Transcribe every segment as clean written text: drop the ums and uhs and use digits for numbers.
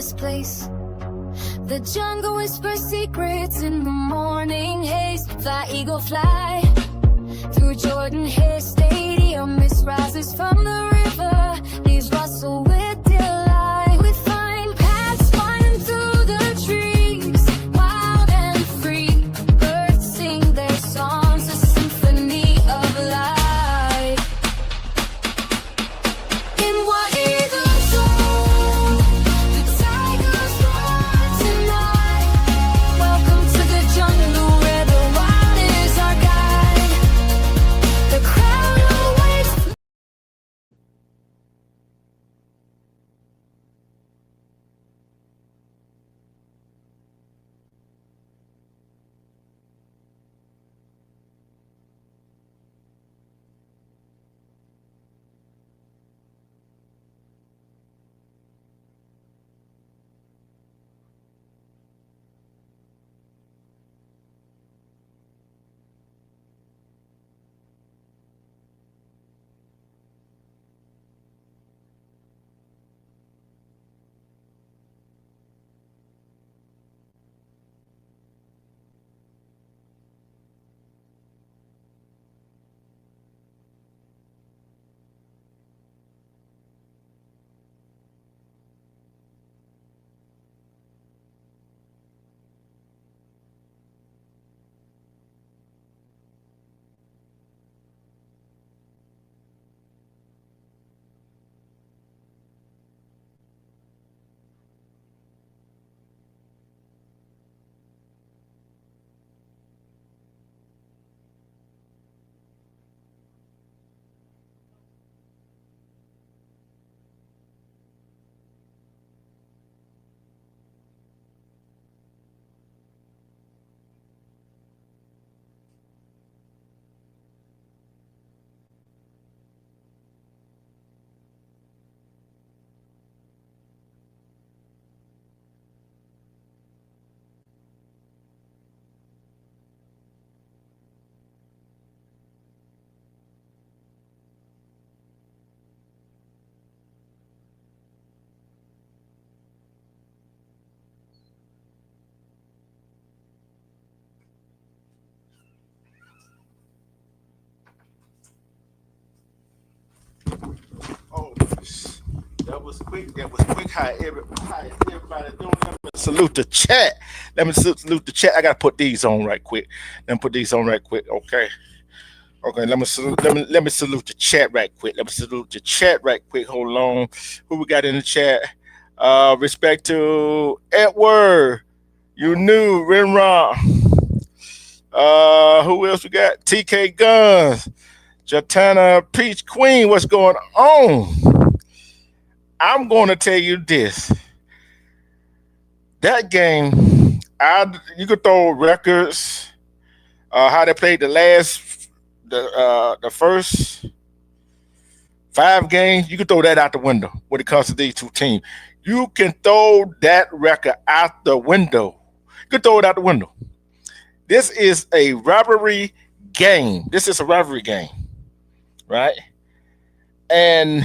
this place. The jungle whispers secrets in the morning haze. Fly, eagle, fly through Jordan Hair Stadium. Mist rises from the river, leaves rustle with delight. We find paths winding through the trees, wild and free. Birds sing their songs, a symphony of light. In what eagles soar, the tigers roar tonight. Welcome to the jungle where the wild is our guide. The crowd awaits. Oh, that was quick. That was quick. Hi, everybody doing? Let me salute the chat. Let me salute the chat. I gotta put these on right quick. Let me put these on right quick. Okay. Okay. Let me salute the chat right quick. Let me salute the chat right quick. Hold on. Who we got in the chat? Respect to Edward. You knew Renra. Who else we got? TK Guns. Jatana Peach Queen, what's going on? I'm going to tell you this. That game, you could throw records, how they played the first 5 games. You could throw that out the window when it comes to these two teams. You can throw that record out the window. You can throw it out the window. This is a rivalry game. This is a rivalry game. Right, and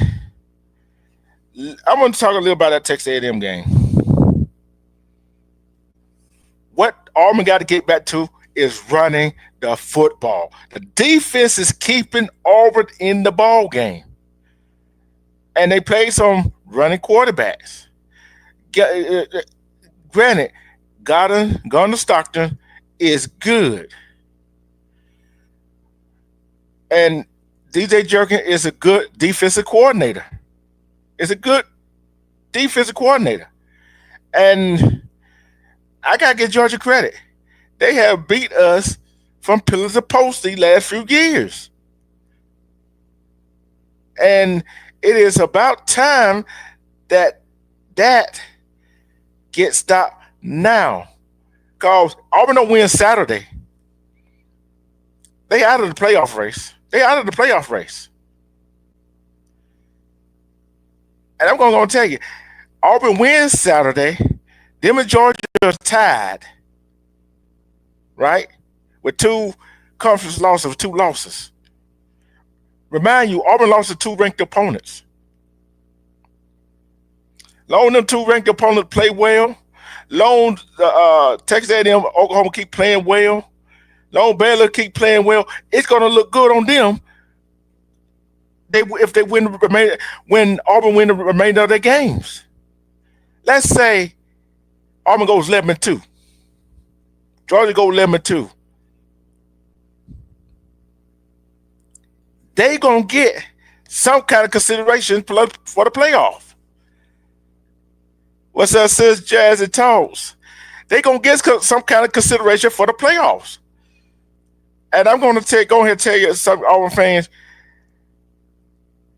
I'm going to talk a little about that Texas A&M game. What Auburn got to get back to is running the football. The defense is keeping Auburn in the ball game, and they play some running quarterbacks. Granted, Gardner Stockton is good, and DJ Jerkin is a good defensive coordinator. Is a good defensive coordinator. And I got to give Georgia credit. They have beat us from pillar to post the last few years. And it is about time that gets stopped now. Because Auburn don't win Saturday. They out of the playoff race. And I'm going to tell you, Auburn wins Saturday. Them and Georgia are tied, right? With 2 conference losses, 2 losses. Remind you, Auburn lost to 2 ranked opponents. Long them two ranked opponents play well. Long Texas A&M, Oklahoma keep playing well. Long Baylor keep playing well. It's gonna look good on them. If they when Auburn win the remainder of their games. Let's say Auburn goes 11-2. Georgia goes 11-2. They gonna get some kind of consideration for the playoff. What's that, says Jazz and Talks? They gonna get some kind of consideration for the playoffs. And I'm gonna go ahead and tell you, some Auburn fans,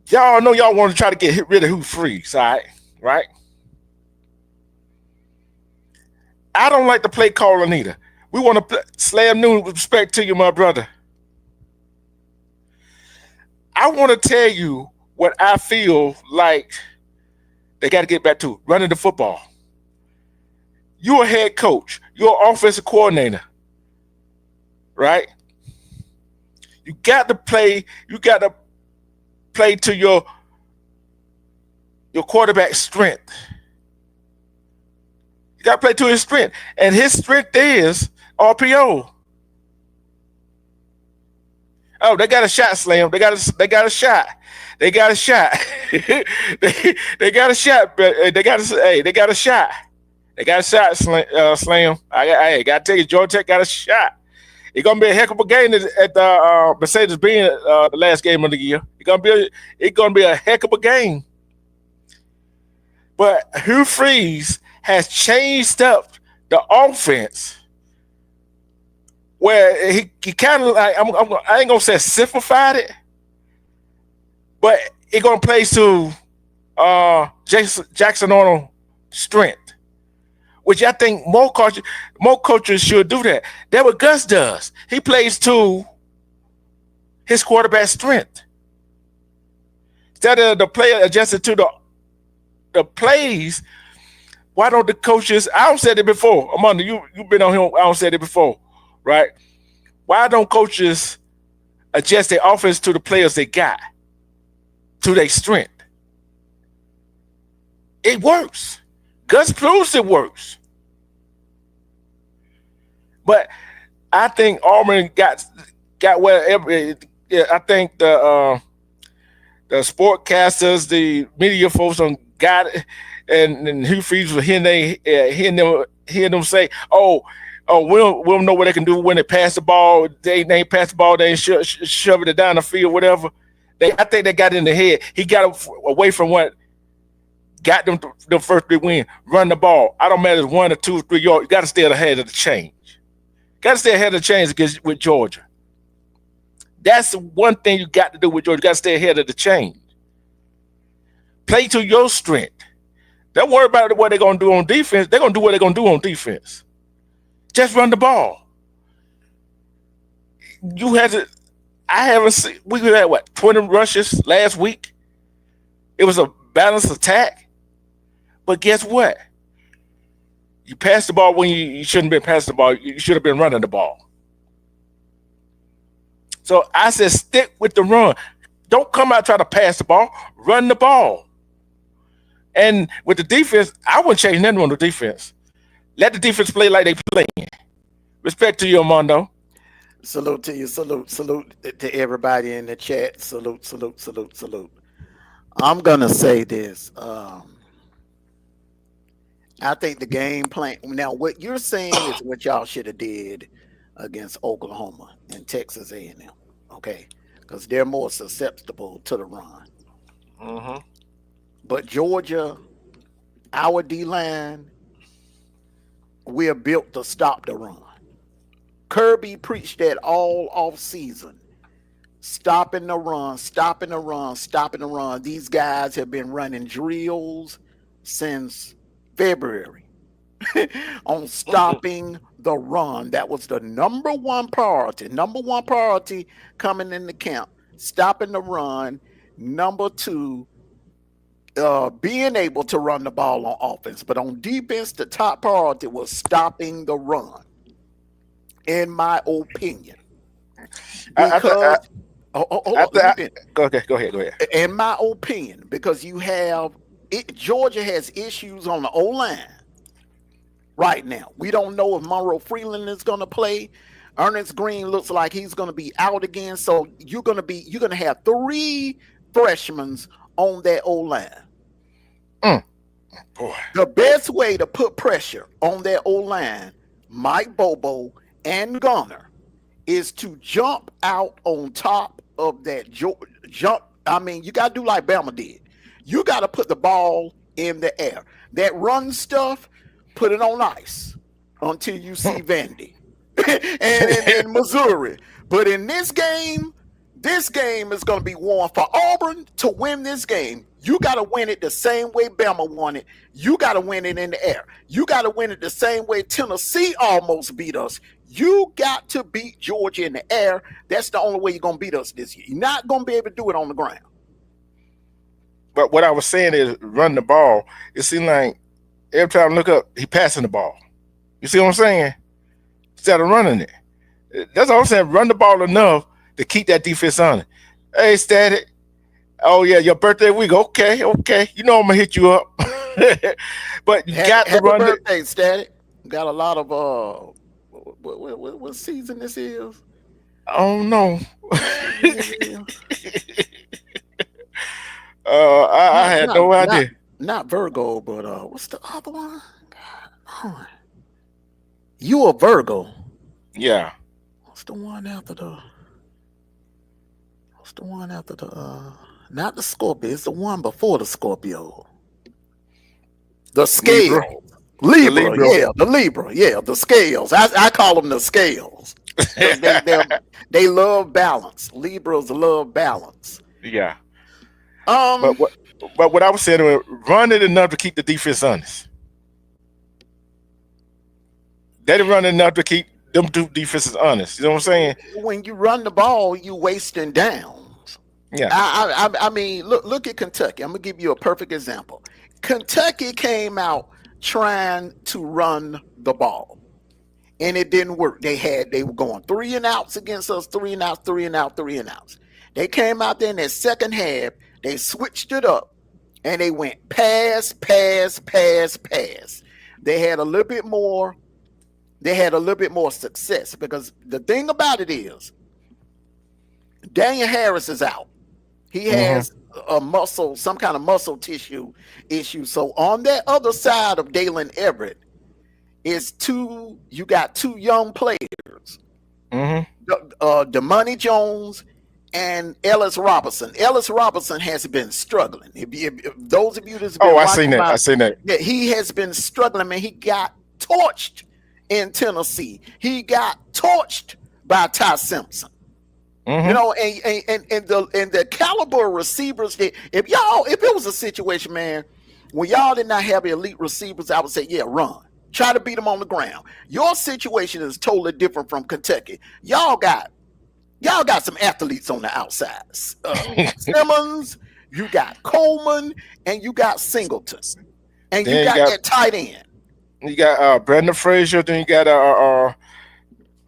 y'all know y'all want to try to get rid of Hugh Freeze, all right? I don't like the play calling either. We want to slam noon with respect to you, my brother. I want to tell you what I feel like they got to get back to, running the football. You're a head coach. You're an offensive coordinator, right? You got to play. You got to play to your quarterback's strength. You got to play to his strength, and his strength is RPO. Oh, they got a shot, Slam. They got a shot. They got a shot. they got a shot. They got a shot. They got a shot, Slam. I got to tell you, Georgia Tech got a shot. It's gonna be a heck of a game at the Mercedes-Benz the last game of the year. It's gonna be a heck of a game. But Hugh Freeze has changed up the offense, where he kind of like I ain't gonna say simplified it, but it gonna play to Jackson Arnold's strength, which I think more coaches should do that. That's what Gus does. He plays to his quarterback's strength. Instead of the player adjusted to the plays, why don't the coaches? I don't said it before. Amanda, you've been on here. I don't said it before, right? Why don't coaches adjust their offense to the players they got, to their strength? It works. Gus proves it works. But I think Auburn got whatever. I think the sportcasters, the media folks, got it, and Hugh Freeze was hearing them say, "Oh, we don't know what they can do when they pass the ball. They ain't pass the ball. They ain't shoving it down the field, whatever." I think they got in the head. He got away from what got them the first big win. Run the ball. I don't matter if it's 1 or 2 or 3 yards. You got to stay ahead of the change. Got to stay ahead of the change with Georgia. That's the one thing you got to do with Georgia. You got to stay ahead of the change. Play to your strength. Don't worry about what they're going to do on defense. They're going to do what they're going to do on defense. Just run the ball. You had to. I haven't seen. We had 20 rushes last week. It was a balanced attack. But guess what? You passed the ball when you shouldn't have been passing the ball. You should have been running the ball. So I said, stick with the run. Don't come out trying to pass the ball. Run the ball. And with the defense, I wouldn't change nothing on the defense. Let the defense play like they playing. Respect to you, Armando. Salute to you. Salute to everybody in the chat. Salute. I'm going to say this. I think the game plan. Now, what you're saying is what y'all should have did against Oklahoma and Texas A&M, okay? Because they're more susceptible to the run. Mm-hmm. But Georgia, our D-line, we're built to stop the run. Kirby preached that all off season. Stopping the run. These guys have been running drills since February on stopping the run. That was the number one priority coming in the camp. Stopping the run. Number 2, being able to run the ball on offense. But on defense, the top priority was stopping the run, in my opinion. Because go ahead. in my opinion, because you have Georgia has issues on the O-line right now. We don't know if Monroe Freeland is going to play. Ernest Green looks like he's going to be out again. So you're going to have 3 freshmen on that O-line. Boy. The best way to put pressure on that O-line, Mike Bobo and Gunner, is to jump out on top of that jump. I mean, you got to do like Bama did. You got to put the ball in the air. That run stuff, put it on ice until you see Vandy and in Missouri. But in this game is going to be won for Auburn to win this game. You got to win it the same way Bama won it. You got to win it in the air. You got to win it the same way Tennessee almost beat us. You got to beat Georgia in the air. That's the only way you're going to beat us this year. You're not going to be able to do it on the ground. But what I was saying is run the ball. It seemed like every time I look up, he passing the ball. You see what I'm saying? Instead of running it. That's all I'm saying. Run the ball enough to keep that defense on it. Hey, Static. Oh, yeah, your birthday week. Okay. You know I'm going to hit you up. But you got to run it. Birthday, Static. Got a lot of, what season this is? I don't know. I had no idea. Not Virgo, but what's the other one? God, you a Virgo? Yeah. What's the one after the? Not the Scorpio. It's the one before the Scorpio. The scale. Libra. Yeah, the Libra. Yeah, the scales. I call them the scales. They love balance. Libras love balance. Yeah. But what I was saying was run it enough to keep the defense honest. They didn't run enough to keep them 2 defenses honest. You know what I'm saying? When you run the ball, you wasting downs. Yeah. I mean, look at Kentucky. I'm gonna give you a perfect example. Kentucky came out trying to run the ball, and it didn't work. They were going 3 and outs against us, 3 and outs, 3 and out, 3 and outs. They came out there in that second half. They switched it up, and they went pass. They had a little bit more. They had a little bit more success because the thing about it is, Daniel Harris is out. He has some kind of muscle tissue issue. So on that other side of Dalen Everett is you got 2 young players, Damani Jones and Ellis Robinson. Ellis Robinson has been struggling. If those of you that's been watching I seen that. Yeah, he has been struggling, man. He got torched in Tennessee. He got torched by Ty Simpson. You know, and the caliber of receivers that if it was a situation, man, when y'all did not have elite receivers, I would say, yeah, run. Try to beat them on the ground. Your situation is totally different from Kentucky. Y'all got some athletes on the outsides. Simmons, you got Coleman, and you got Singleton. And you got that tight end. You got Brandon Frazier, then you got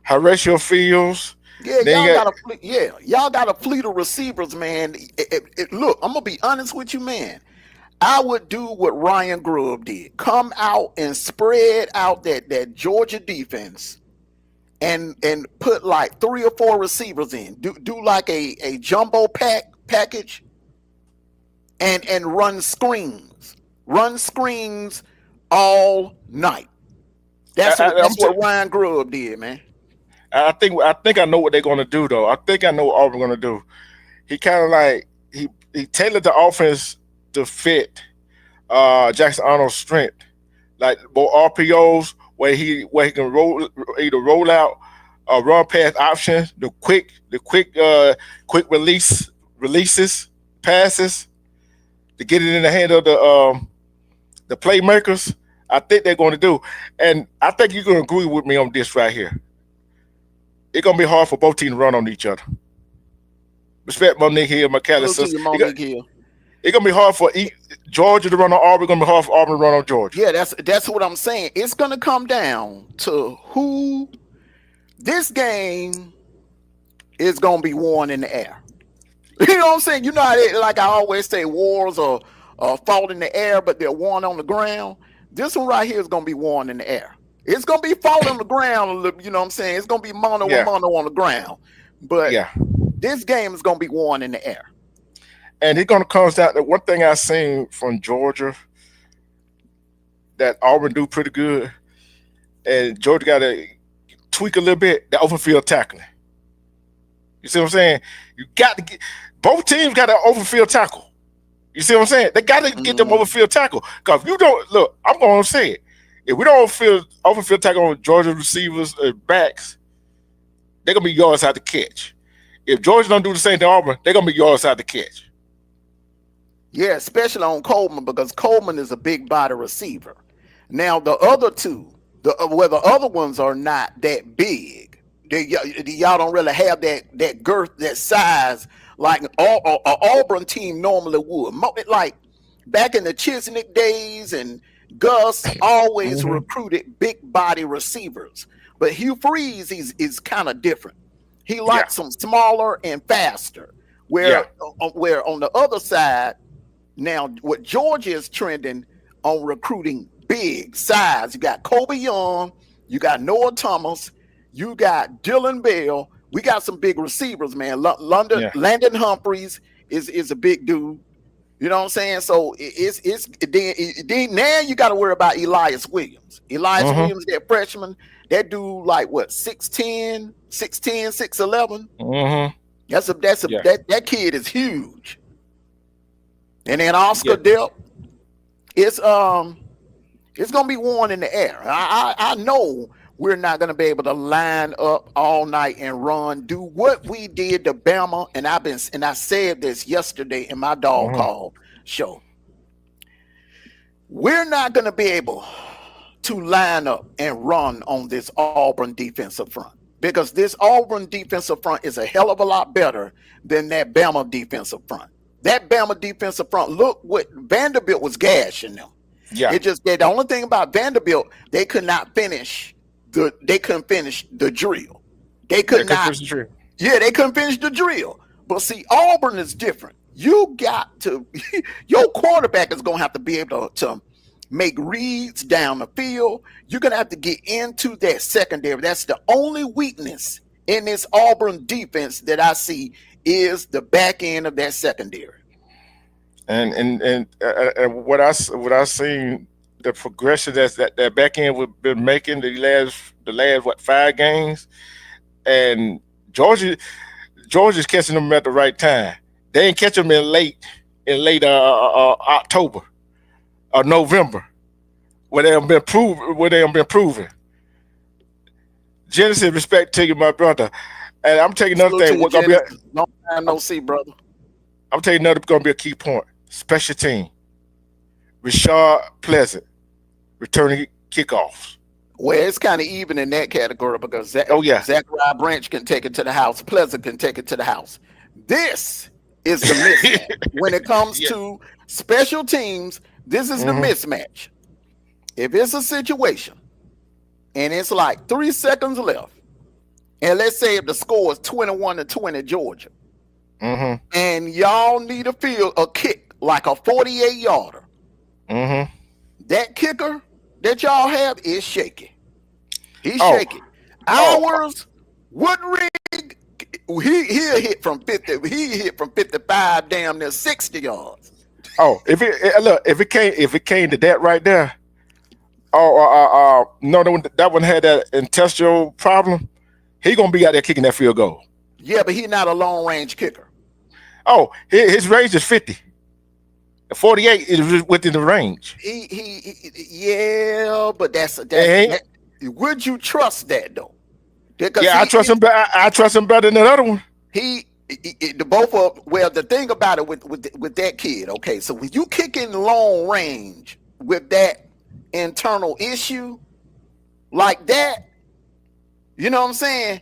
Horatio Fields. Yeah, y'all got a fleet of receivers, man. Look, I'm gonna be honest with you, man. I would do what Ryan Grubb did. Come out and spread out that Georgia defense and put like 3 or 4 receivers in. Do like a jumbo package and run screens. Run screens all night. That's what Ryan Grubb did, man. I think I know what they're gonna do though. I think I know what Auburn gonna do. He kind of like he tailored the offense to fit Jackson Arnold's strength, like both RPOs where he can roll out run pass option, the quick releases passes to get it in the hand of the playmakers. I think they're going to do, and I think you're going to agree with me on this right here. It's going to be hard for both teams to run on each other. Respect Monique Hill, McAllister. It's going to be hard for Georgia to run on Auburn. It's going to be hard for Auburn to run on Georgia. Yeah, that's what I'm saying. It's going to come down to who this game is going to be won in the air. You know what I'm saying? You know how like I always say, wars are fought in the air, but they're won on the ground. This one right here is gonna be won in the air. It's gonna be fought on the ground. You know what I'm saying? It's gonna be mono Yeah. and mono on the ground, but Yeah. this game is gonna be won in the air. And it's gonna come down to one thing I seen from Georgia that Auburn do pretty good, and Georgia got to tweak a little bit. The open field tackling. You see what I'm saying? You got to get both teams got an open field tackle. You see what I'm saying? They got to get them open field tackle. Because if you don't look, I'm gonna say it. If we don't feel open field tackle on Georgia receivers backs, they're gonna be yards out the catch. If Georgia don't do the same to Auburn, they're gonna be yards out the catch. Yeah, especially on Coleman, because Coleman is a big body receiver. Now the other two, the other ones are not that big. Y'all don't really have that girth, that size like an Auburn team normally would. Like back in the Chisnick days, and Gus always recruited big body receivers. But Hugh Freeze is kind of different. He likes them smaller and faster. Where on the other side, now what Georgia is trending on recruiting big size. You got Kobe Young, you got Noah Thomas, you got Dylan Bell. We got some big receivers, man. Landon Humphreys is a big dude. You know what I'm saying? So then now you got to worry about Elias Williams. Williams, that freshman, that dude like what, 6'10", 6'11". That kid is huge. And then Oscar Delp, it's gonna be worn in the air. I know we're not gonna be able to line up all night and run, do what we did to Bama. And I said this yesterday in my dog call show. We're not gonna be able to line up and run on this Auburn defensive front, because this Auburn defensive front is a hell of a lot better than that Bama defensive front. That Bama defensive front, look what Vanderbilt was gashing them. Yeah. It just that the only thing about Vanderbilt, they couldn't finish the drill. They couldn't finish the drill. But see, Auburn is different. You got to your quarterback is gonna have to be able to make reads down the field. You're gonna have to get into that secondary. That's the only weakness in this Auburn defense that I see, is the back end of that secondary. And what I seen, the progression that back end we've been making the last 5 games, and Georgia's catching them at the right time. They ain't catch them in late October or November, where they have been proven. Genesis, respect to you, my brother. And I'm taking another thing. What gonna be long time no see, brother. I'm taking another gonna be a key point. Special team. Rashard Pleasant returning kickoffs. Well, it's kind of even in that category, because Zachariah Branch can take it to the house. Pleasant can take it to the house. This is the mismatch. When it comes to special teams, this is the mismatch. If it's a situation and it's like 3 seconds left, and let's say if the score is 21-20 Georgia, and y'all need a kick like a 48-yarder, that kicker that y'all have is shaky. He's shaky. Ours, Woodring, he'll hit from 50. He hit from 55, damn near 60 yards. If it came to that right there, no, that one had that intestinal problem. He gonna be out there kicking that field goal. Yeah, but he's not a long range kicker. His range is 50. 48 is within the range. But that's would you trust that though? I trust him. I trust him better than the other one. The thing about it with that kid, okay, so when you kick in long range with that internal issue like that, you know what I'm saying?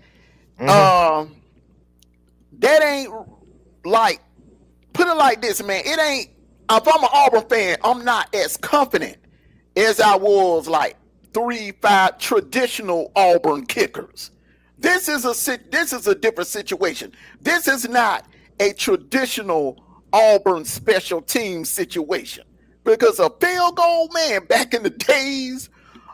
That ain't like, put it like this, man. It ain't. If I'm an Auburn fan, I'm not as confident as I was like 3-5 traditional Auburn kickers. This is a different situation. This is not a traditional Auburn's special team situation. Because a field goal, man, back in the days,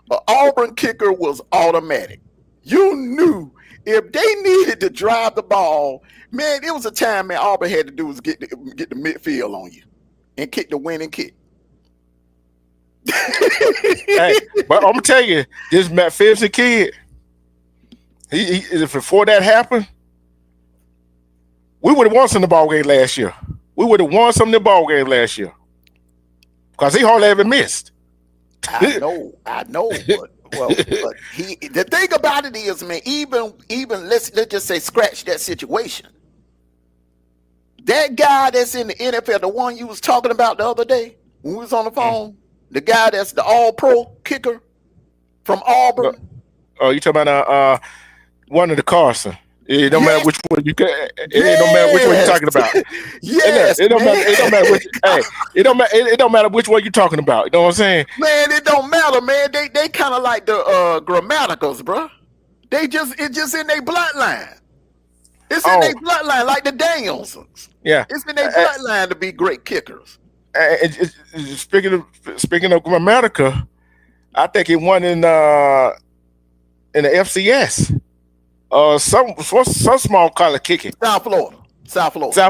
an Auburn kicker was automatic. You knew if they needed to drive the ball, man, it was a time, man, all they had to do was get the midfield on you and kick the winning kick. Hey, but I'm gonna tell you, this Matt Phipps kid, he before that happened, we would have won some of the ball game last year. We would have won some of the ball game last year. Because he hardly ever missed. I know, but the thing about it is, man, even let's just say scratch that situation. That guy that's in the NFL, the one you was talking about the other day when we was on the phone, the guy that's the all-pro kicker from Auburn. Oh, you talking about one of the Carson? It don't matter which one you it don't matter which one you're talking about. Yes, it don't matter which. Hey, it don't matter which one you're talking about. You know what I'm saying? Man, it don't matter, man. They kind of like the Grammaticals, bro. It's just in their bloodline. It's in their bloodline, like the Danielsons. Yeah, it's in their bloodline to be great kickers. Speaking of Grammatica, I think he won in the FCS. Some small college kicking. South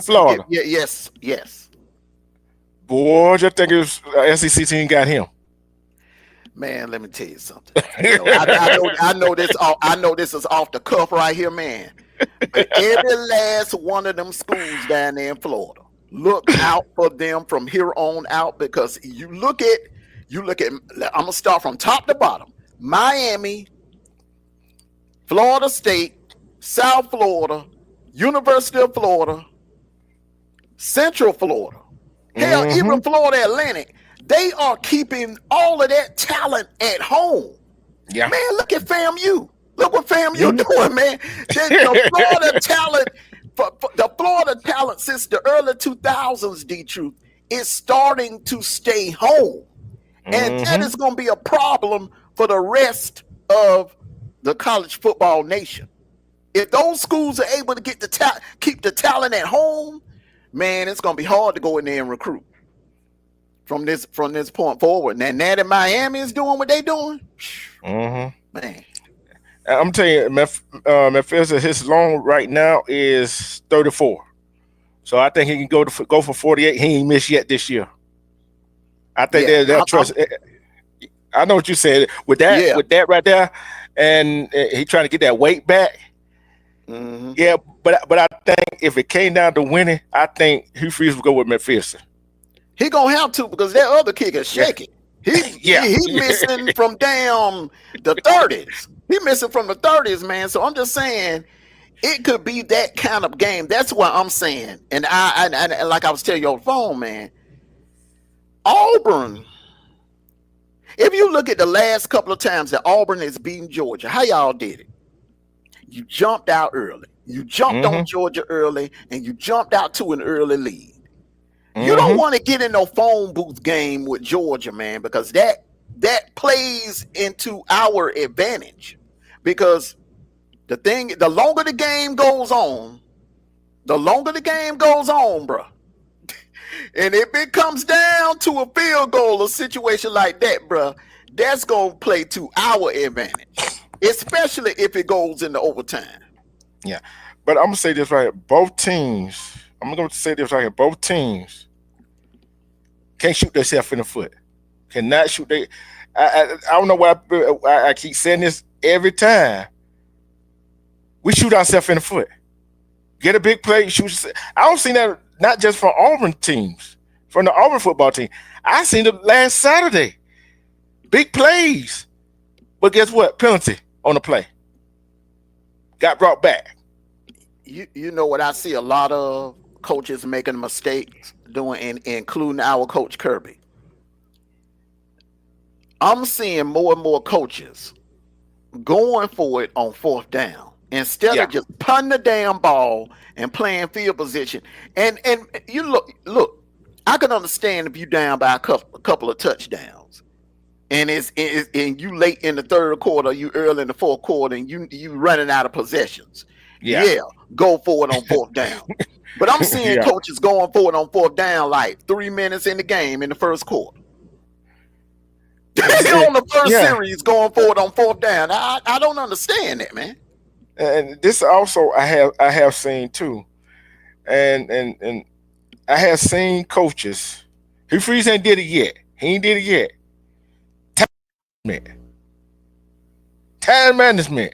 Florida. Yes. Boy, I think it was SEC team got him. Man, let me tell you something. I know this. I know this is off the cuff right here, man. But every last one of them schools down there in Florida, look out for them from here on out, because you look at. I'm gonna start from top to bottom. Miami, Florida State, South Florida, University of Florida, Central Florida, hell, even Florida Atlantic. They are keeping all of that talent at home. Yeah, man, look at FAMU. Look what FAMU doing, man. The Florida talent, the Florida talent since the early 2000s, D-Truth, is starting to stay home, and that is going to be a problem for the rest of the college football nation. If those schools are able to get keep the talent at home, man, it's going to be hard to go in there and recruit from this point forward. Now that Miami is doing what they doing, man. I'm telling you, Memphis, his loan right now is 34. So I think he can go for 48. He ain't missed yet this year. I think that trust. I know what you said with that right there, and he trying to get that weight back. Yeah, but I think if it came down to winning, I think Hugh Freeze would go with McPherson. He gonna have to, because that other kicker is shaking. He missing from damn the 30s. He missing from the 30s, man. So I'm just saying, it could be that kind of game. That's what I'm saying. And I like I was telling you on the phone, man. Auburn. If you look at the last couple of times that Auburn has beaten Georgia, how y'all did it? You jumped out early. You jumped on Georgia early, and you jumped out to an early lead. You don't want to get in no phone booth game with Georgia, man, because that plays into our advantage. Because the longer the game goes on, bro. And if it comes down to a field goal, a situation like that, bro, that's gonna play to our advantage, especially if it goes into overtime. Yeah, but I'm gonna say this right here. Both teams can't shoot themselves in the foot. Cannot shoot. I don't know why I keep saying this every time. We shoot ourselves in the foot. Get a big play, shoot. I don't see that not just from Auburn teams, from the Auburn football team. I seen it last Saturday. Big plays. But guess what? Penalty on the play. Got brought back. You know what I see a lot of coaches making mistakes doing, including our coach Kirby. I'm seeing more and more coaches going for it on fourth down instead of just punting the damn ball and playing field position. And you look, I can understand if you down by a couple of touchdowns, and and you late in the third quarter, you early in the fourth quarter, and you running out of possessions, Yeah. go for it on fourth down. But I'm seeing Yeah. coaches going for it on fourth down like 3 minutes in the game in the first quarter. On the first Yeah. series, going for it on fourth down. I don't understand that, man. And this also I have seen too. And I have seen coaches. Hugh Freeze ain't did it yet. He ain't did it yet. Time management. Time management.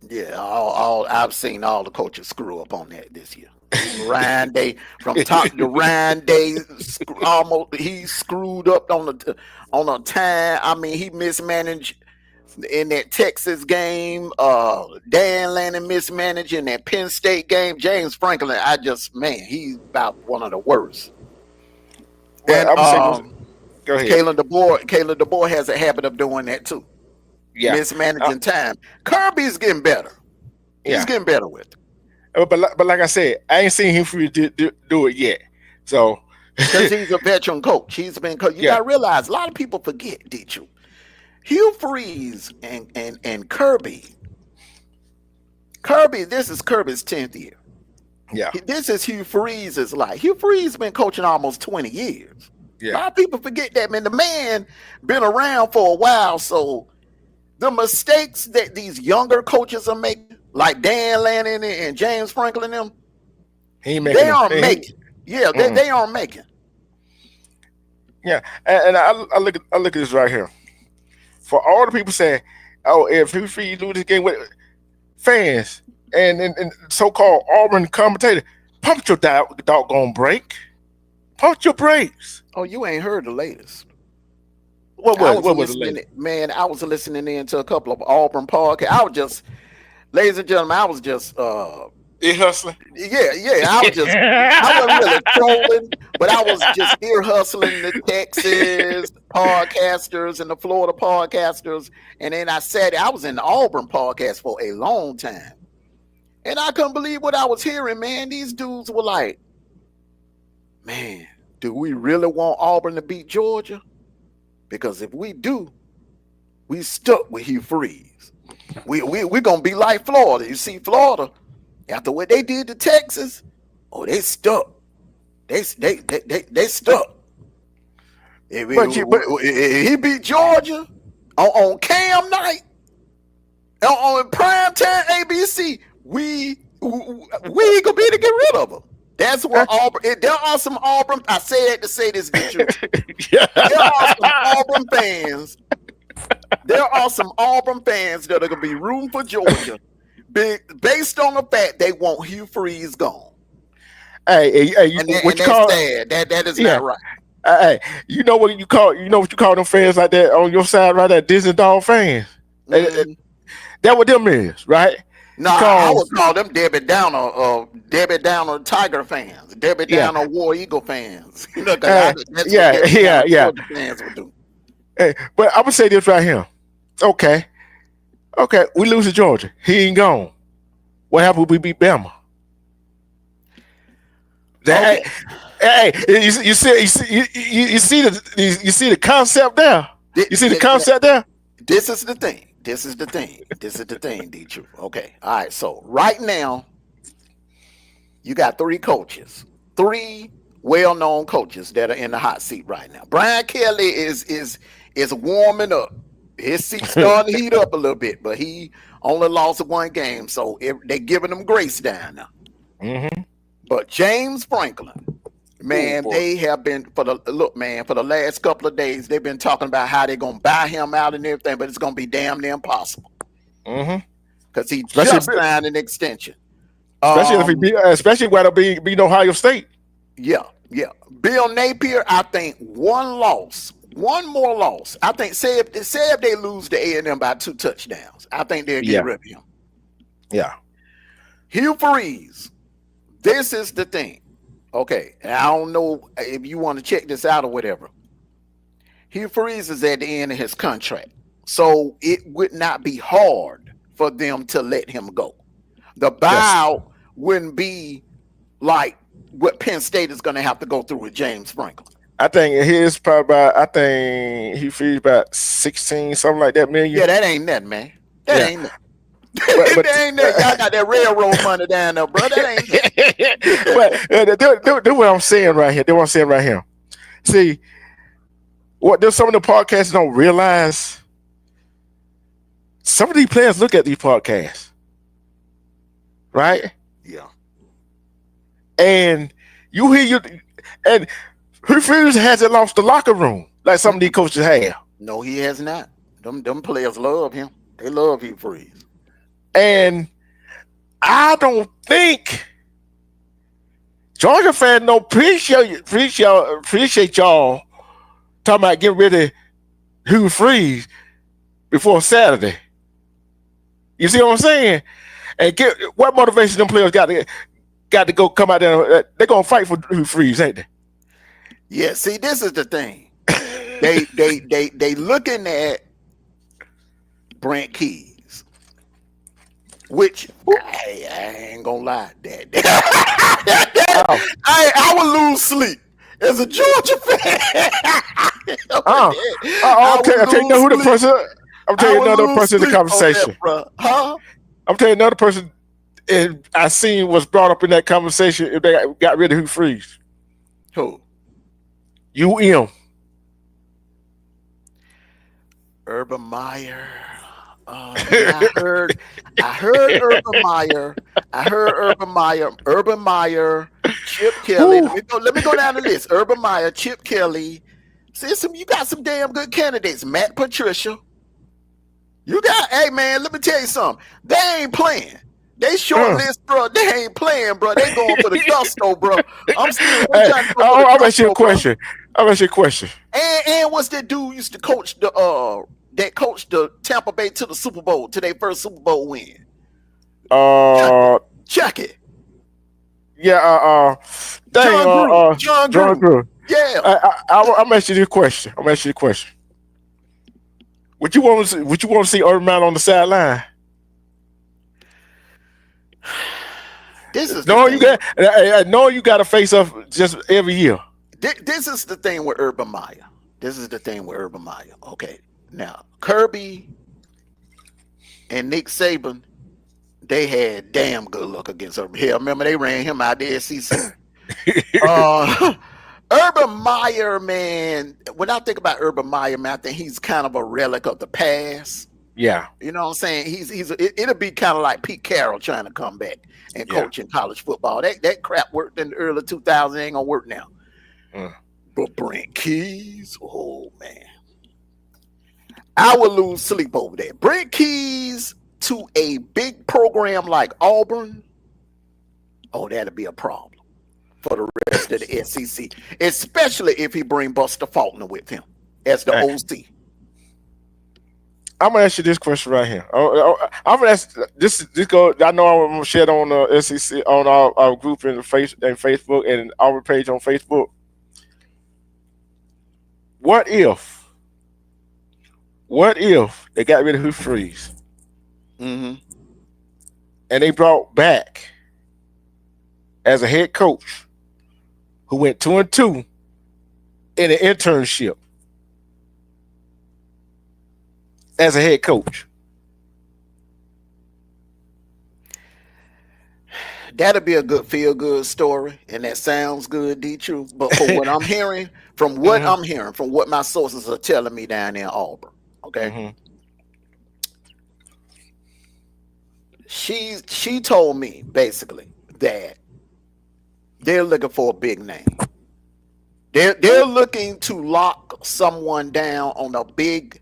Yeah, all I've seen all the coaches screw up on that this year. Ryan Day, from top to Ryan Day, almost he screwed up on the time. I mean, he mismanaged in that Texas game. Dan Lanning mismanaged in that Penn State game. James Franklin, he's about one of the worst. Well, And I'm saying, go ahead. Caleb DeBoer has a habit of doing that too. Yeah. Mismanaging time. Kirby's getting better. He's getting better with it. But like I said, I ain't seen him do it yet. So because he's a veteran coach. He's been coach. You gotta realize a lot of people forget, did you? Hugh Freeze and Kirby. This is Kirby's 10th year. Yeah. This is Hugh Freeze's life. Hugh Freeze been coaching almost 20 years. Yeah. A lot of people forget that, man. The man been around for a while, so the mistakes that these younger coaches are making, like Dan Lanning and James Franklin, them, they aren't making. Yeah, they aren't making. Yeah, and I look at this right here. For all the people saying, "Oh, if Hugh Freeze lose this game," with fans and so-called Auburn commentator, pump your doggone brake, pump your brakes. Oh, you ain't heard the latest. What was the latest? Man, I was listening in to a couple of Auburn podcasts. Ladies and gentlemen, I was just ear hustling. Yeah. I wasn't really trolling, but I was just ear hustling the Texas podcasters and the Florida podcasters. And then I was in the Auburn podcast for a long time. And I couldn't believe what I was hearing, man. These dudes were like, man, do we really want Auburn to beat Georgia? Because if we do, we stuck with Hugh Freeze. We're gonna be like Florida. You see, Florida, after what they did to Texas, they stuck. They stuck. If he beat Georgia on Cam night, on prime time ABC, we ain't gonna be able to get rid of them. That's what Auburn. There are some Auburn. I say that to say this. There are some Auburn fans. There are some Auburn fans that are going to be rooting for Georgia based on the fact they want Hugh Freeze gone. Hey, what you call sad. That is not right. Hey, you know what you call them fans like that on your side, right? That Disney dog fans. That what them is, right? No, I would call them Debbie Downer Tiger fans, Debbie Downer War Eagle fans. That's what fans would do. Hey, but I'm gonna say this right here. Okay, we lose to Georgia. He ain't gone. What happened? We beat Bama. Hey, you see the concept there. You see the concept there. This is the thing. D-True. Okay. All right. So right now, you got three well-known coaches that are in the hot seat right now. Brian Kelly is warming up. His seat's starting to heat up a little bit, but he only lost one game, so they're giving him grace down now. Mm-hmm. But James Franklin, man, they have been for the last couple of days, they've been talking about how they're gonna buy him out and everything, but it's gonna be damn near impossible. Mm-hmm. Because he just signed an extension. Especially when it'll be Ohio State. Yeah. Bill Napier, I think one more loss. I think say if they lose to A&M by 2 touchdowns, I think they'll get rid of him. Yeah. Hugh Freeze, this is the thing. Okay, and I don't know if you want to check this out or whatever. Hugh Freeze is at the end of his contract, so it would not be hard for them to let him go. The buyout wouldn't be like what Penn State is going to have to go through with James Franklin. I think his probably he fees about 16 something like that million. Yeah, that ain't that, man. That ain't that. but That ain't that. Y'all got that railroad money down there, bro. That ain't that. but do what I'm saying right here. Do what I'm saying right here. See, what there's some of the podcasts don't realize. Some of these players look at these podcasts, right? Yeah. And you hear and Hugh Freeze hasn't lost the locker room like some of these coaches have. No, he has not. Them players love him. They love Hugh Freeze. And I don't think Georgia fans don't appreciate y'all talking about getting rid of Hugh Freeze before Saturday. You see what I'm saying? And what motivation them players got to go come out there? They're gonna fight for Hugh Freeze, ain't they? Yeah. See, this is the thing. They looking at Brent Keys, which I ain't gonna lie, I would lose sleep as a Georgia fan. I'll tell you who the person. I'm telling you another person in the conversation. I'm telling you another person I seen was brought up in that conversation if they got rid of Hugh Freeze. Who? Urban Meyer. Yeah, I heard Urban Meyer. Urban Meyer, Chip Kelly. Let me go down the list. Urban Meyer, Chip Kelly. See, you got some damn good candidates. Matt Patricia. Hey man, let me tell you something. They ain't playing. They short list, bro. They ain't playing, bro. They going for the gusto, bro. I'm still trying to go I'll ask you a question. And what's that dude used to coach that coached the Tampa Bay to the Super Bowl, to their first Super Bowl win? Check it. Yeah, John Gruden. Yeah. I'm asking you a question. Would you want to see Urban Meyer on the sideline? This is you got to face up just every year. This is the thing with Urban Meyer. Okay, now Kirby and Nick Saban, they had damn good luck against Urban. Hell, remember they ran him out there, SEC. Urban Meyer, man. When I think about Urban Meyer, man, I think he's kind of a relic of the past. Yeah, you know what I'm saying. It'll be kind of like Pete Carroll trying to come back and coach in college football. That crap worked in the early 2000s. Ain't gonna work now. But Brent Keys, oh man, I would lose sleep over that. Brent Keys to a big program like Auburn, oh, that'd be a problem for the rest of the SEC, especially if he bring Buster Faulkner with him as the OC. I'm gonna ask you this question right here. I'm gonna ask this. I know I'm gonna share it on the SEC on our group in Facebook and our page on Facebook. What if they got rid of Hugh Freeze, and they brought back as a head coach who went 2-2 in an internship as a head coach? That'll be a good feel-good story, and that sounds good, D-Truth. But from what I'm hearing, from what my sources are telling me down in Auburn, okay, she told me basically that they're looking for a big name. They're looking to lock someone down on a big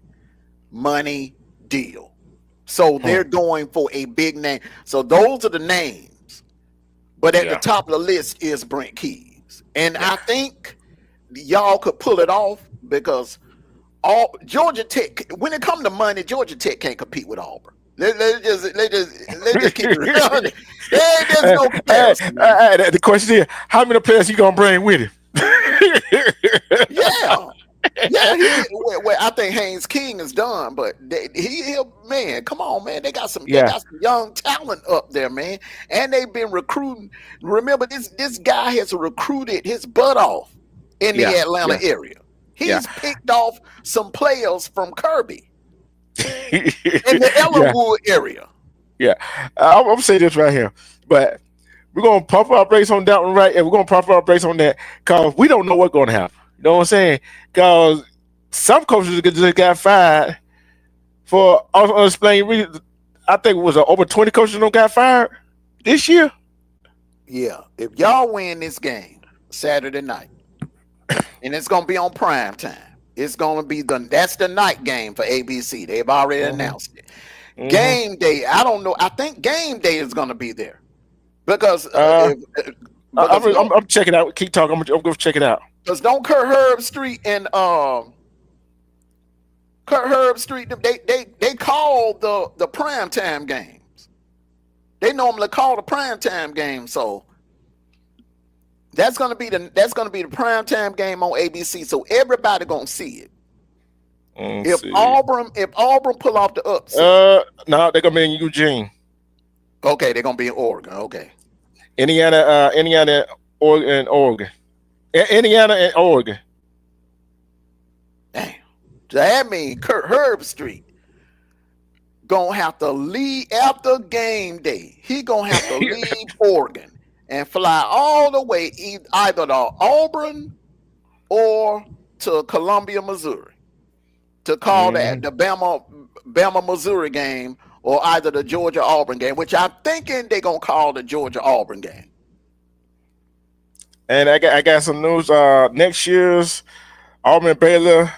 money deal. So they're going for a big name. So those are the names. But at the top of the list is Brent Keys. And I think y'all could pull it off because Georgia Tech, when it comes to money, Georgia Tech can't compete with Auburn. Let's just keep it real. There's no comparison. The question is, how many players you gonna bring with him? I think Haynes King is done, but man, come on, man. They got some young talent up there, man. And they've been recruiting. Remember, this guy has recruited his butt off in the Atlanta area. He's picked off some players from Kirby in the Ellenwood area. Yeah. I'm gonna say this right here, but we're gonna pump our brakes on that one, right? And we're gonna pump our brakes on that because we don't know what's gonna happen. You know what I'm saying? Because some coaches just got fired for unexplained reasons. I think it was over 20 coaches that got fired this year. Yeah, if y'all win this game Saturday night, and it's gonna be on prime time. It's gonna be that's the night game for ABC. They've already announced it. Game day, I don't know. I think game day is gonna be there because I'm checking out. Keep talking. I'm gonna check it out. Because don't Kurt Herbstreit and they call the primetime games. They normally call the primetime game, so that's gonna be the primetime game on ABC. So everybody gonna see it. If Auburn pull off the upset, no, they're gonna be in Eugene. Okay, they're gonna be in Oregon. Okay, Indiana, Oregon. Indiana and Oregon. Damn. That means Kurt Herbstreit gonna have to leave after game day. He gonna have to leave Oregon and fly all the way either to Auburn or to Columbia, Missouri, to call that the Bama Missouri game, or either the Georgia Auburn game, which I'm thinking they're gonna call the Georgia Auburn game. And I got some news. Next year's Auburn Baylor,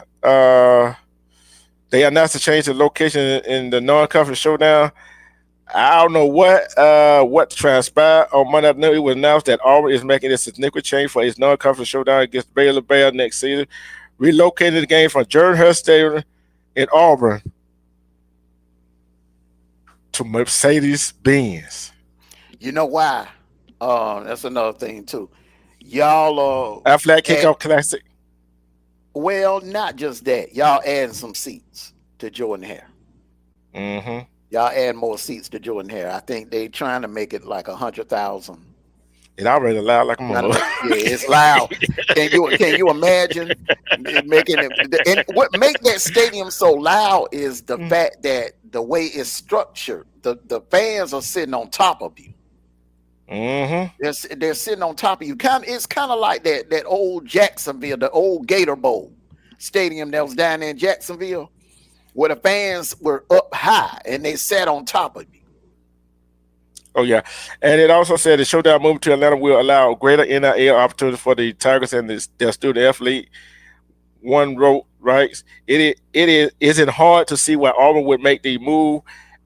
they announced to change the location in the non-conference showdown. I don't know what transpired on Monday afternoon. It was announced that Auburn is making a significant change for its non-conference showdown against Baylor Bears next season, relocating the game from Jordan Hare Stadium in Auburn to Mercedes-Benz. You know why? That's another thing too. Y'all Flat Kickoff Classic. Well, not just that. Y'all adding some seats to Jordan Hare. Y'all add more seats to Jordan Hare. I think they trying to make it like 100,000. It already loud like a mother. Yeah, it's loud. Can you imagine making it? And what make that stadium so loud is the fact that the way it's structured, the fans are sitting on top of you. They're sitting on top of you. It's kind of like that old Jacksonville, the old Gator Bowl stadium that was down there in Jacksonville, where the fans were up high and they sat on top of you. Oh yeah, and it also said the showdown moving to Atlanta will allow greater NIL opportunities for the Tigers and their student athlete. One wrote, right? It isn't hard to see why Auburn would make the move,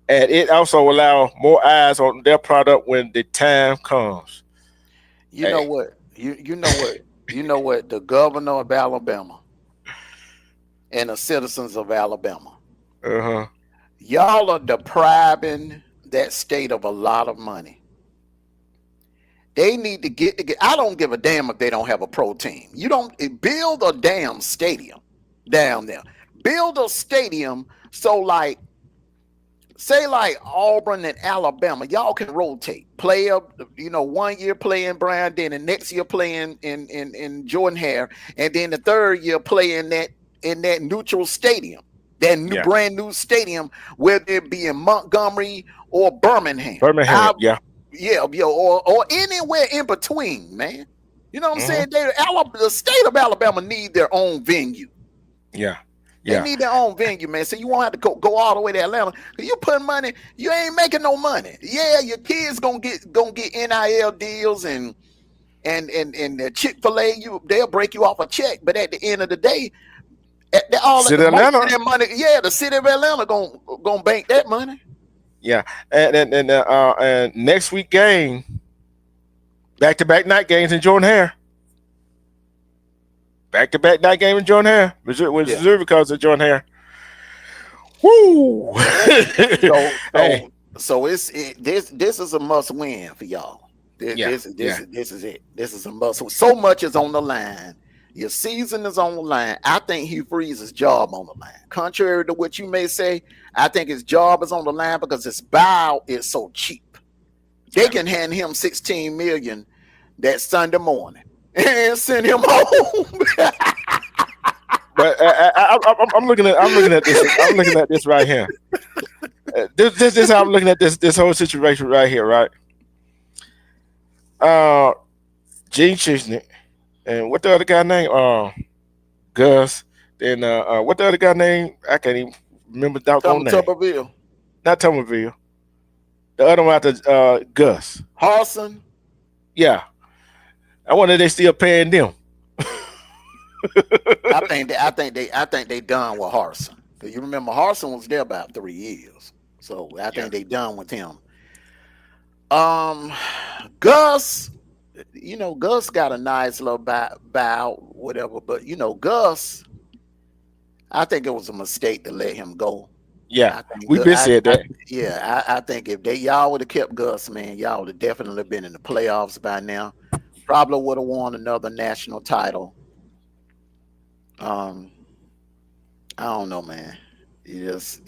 and it also allow more eyes on their product when the time comes. You know what? You know what? The governor of Alabama and the citizens of Alabama, y'all are depriving that state of a lot of money. They need to get. I don't give a damn if they don't have a pro team. You don't build a damn stadium down there. Build a stadium so like. Say like Auburn and Alabama, y'all can rotate. Play up, 1 year playing Brian, then the next year playing in Jordan Hare, and then the third year playing in that neutral stadium, that brand new stadium, whether it be in Montgomery or Birmingham. Or anywhere in between, man. You know what I'm saying? The state of Alabama need their own venue. They need their own venue, man. So you won't have to go all the way to Atlanta. You put money, you ain't making no money. Yeah, your kids gonna get NIL deals and the Chick-fil-A, they'll break you off a check. But at the end of the day, that money, the city of Atlanta gonna bank that money. Yeah, and next week game, back-to-back night games in Jordan Hare. Back-to-back night game in Jordan Hare, Missouri because of Jordan Hare. Woo! So this is a must win for y'all. This is it. This is a must. So much is on the line. Your season is on the line. I think Hugh Freeze's job on the line. Contrary to what you may say, I think his job is on the line because his buyout is so cheap. They can hand him $16 million that Sunday morning and send him home. But I'm looking at this. I'm looking at this right here. This how I'm looking at this whole situation right here, right? Uh, Gene Chisney and what the other guy name? Gus. Then what the other guy name? I can't even remember the doggone Tom name. Tuberville, Not Tomerville. The other one after Gus. Harson. Yeah, I wonder if they still paying them. I think they done with Harson. 'Cause you remember Harson was there about 3 years, so I Yeah. think they done with him. Um, Gus, Gus got a nice little bow, whatever. But Gus, I think it was a mistake to let him go. Yeah, I think, we been said that. I think if y'all would have kept Gus, man, y'all would have definitely been in the playoffs by now. Probably would have won another national title. Um, I don't know, man. It's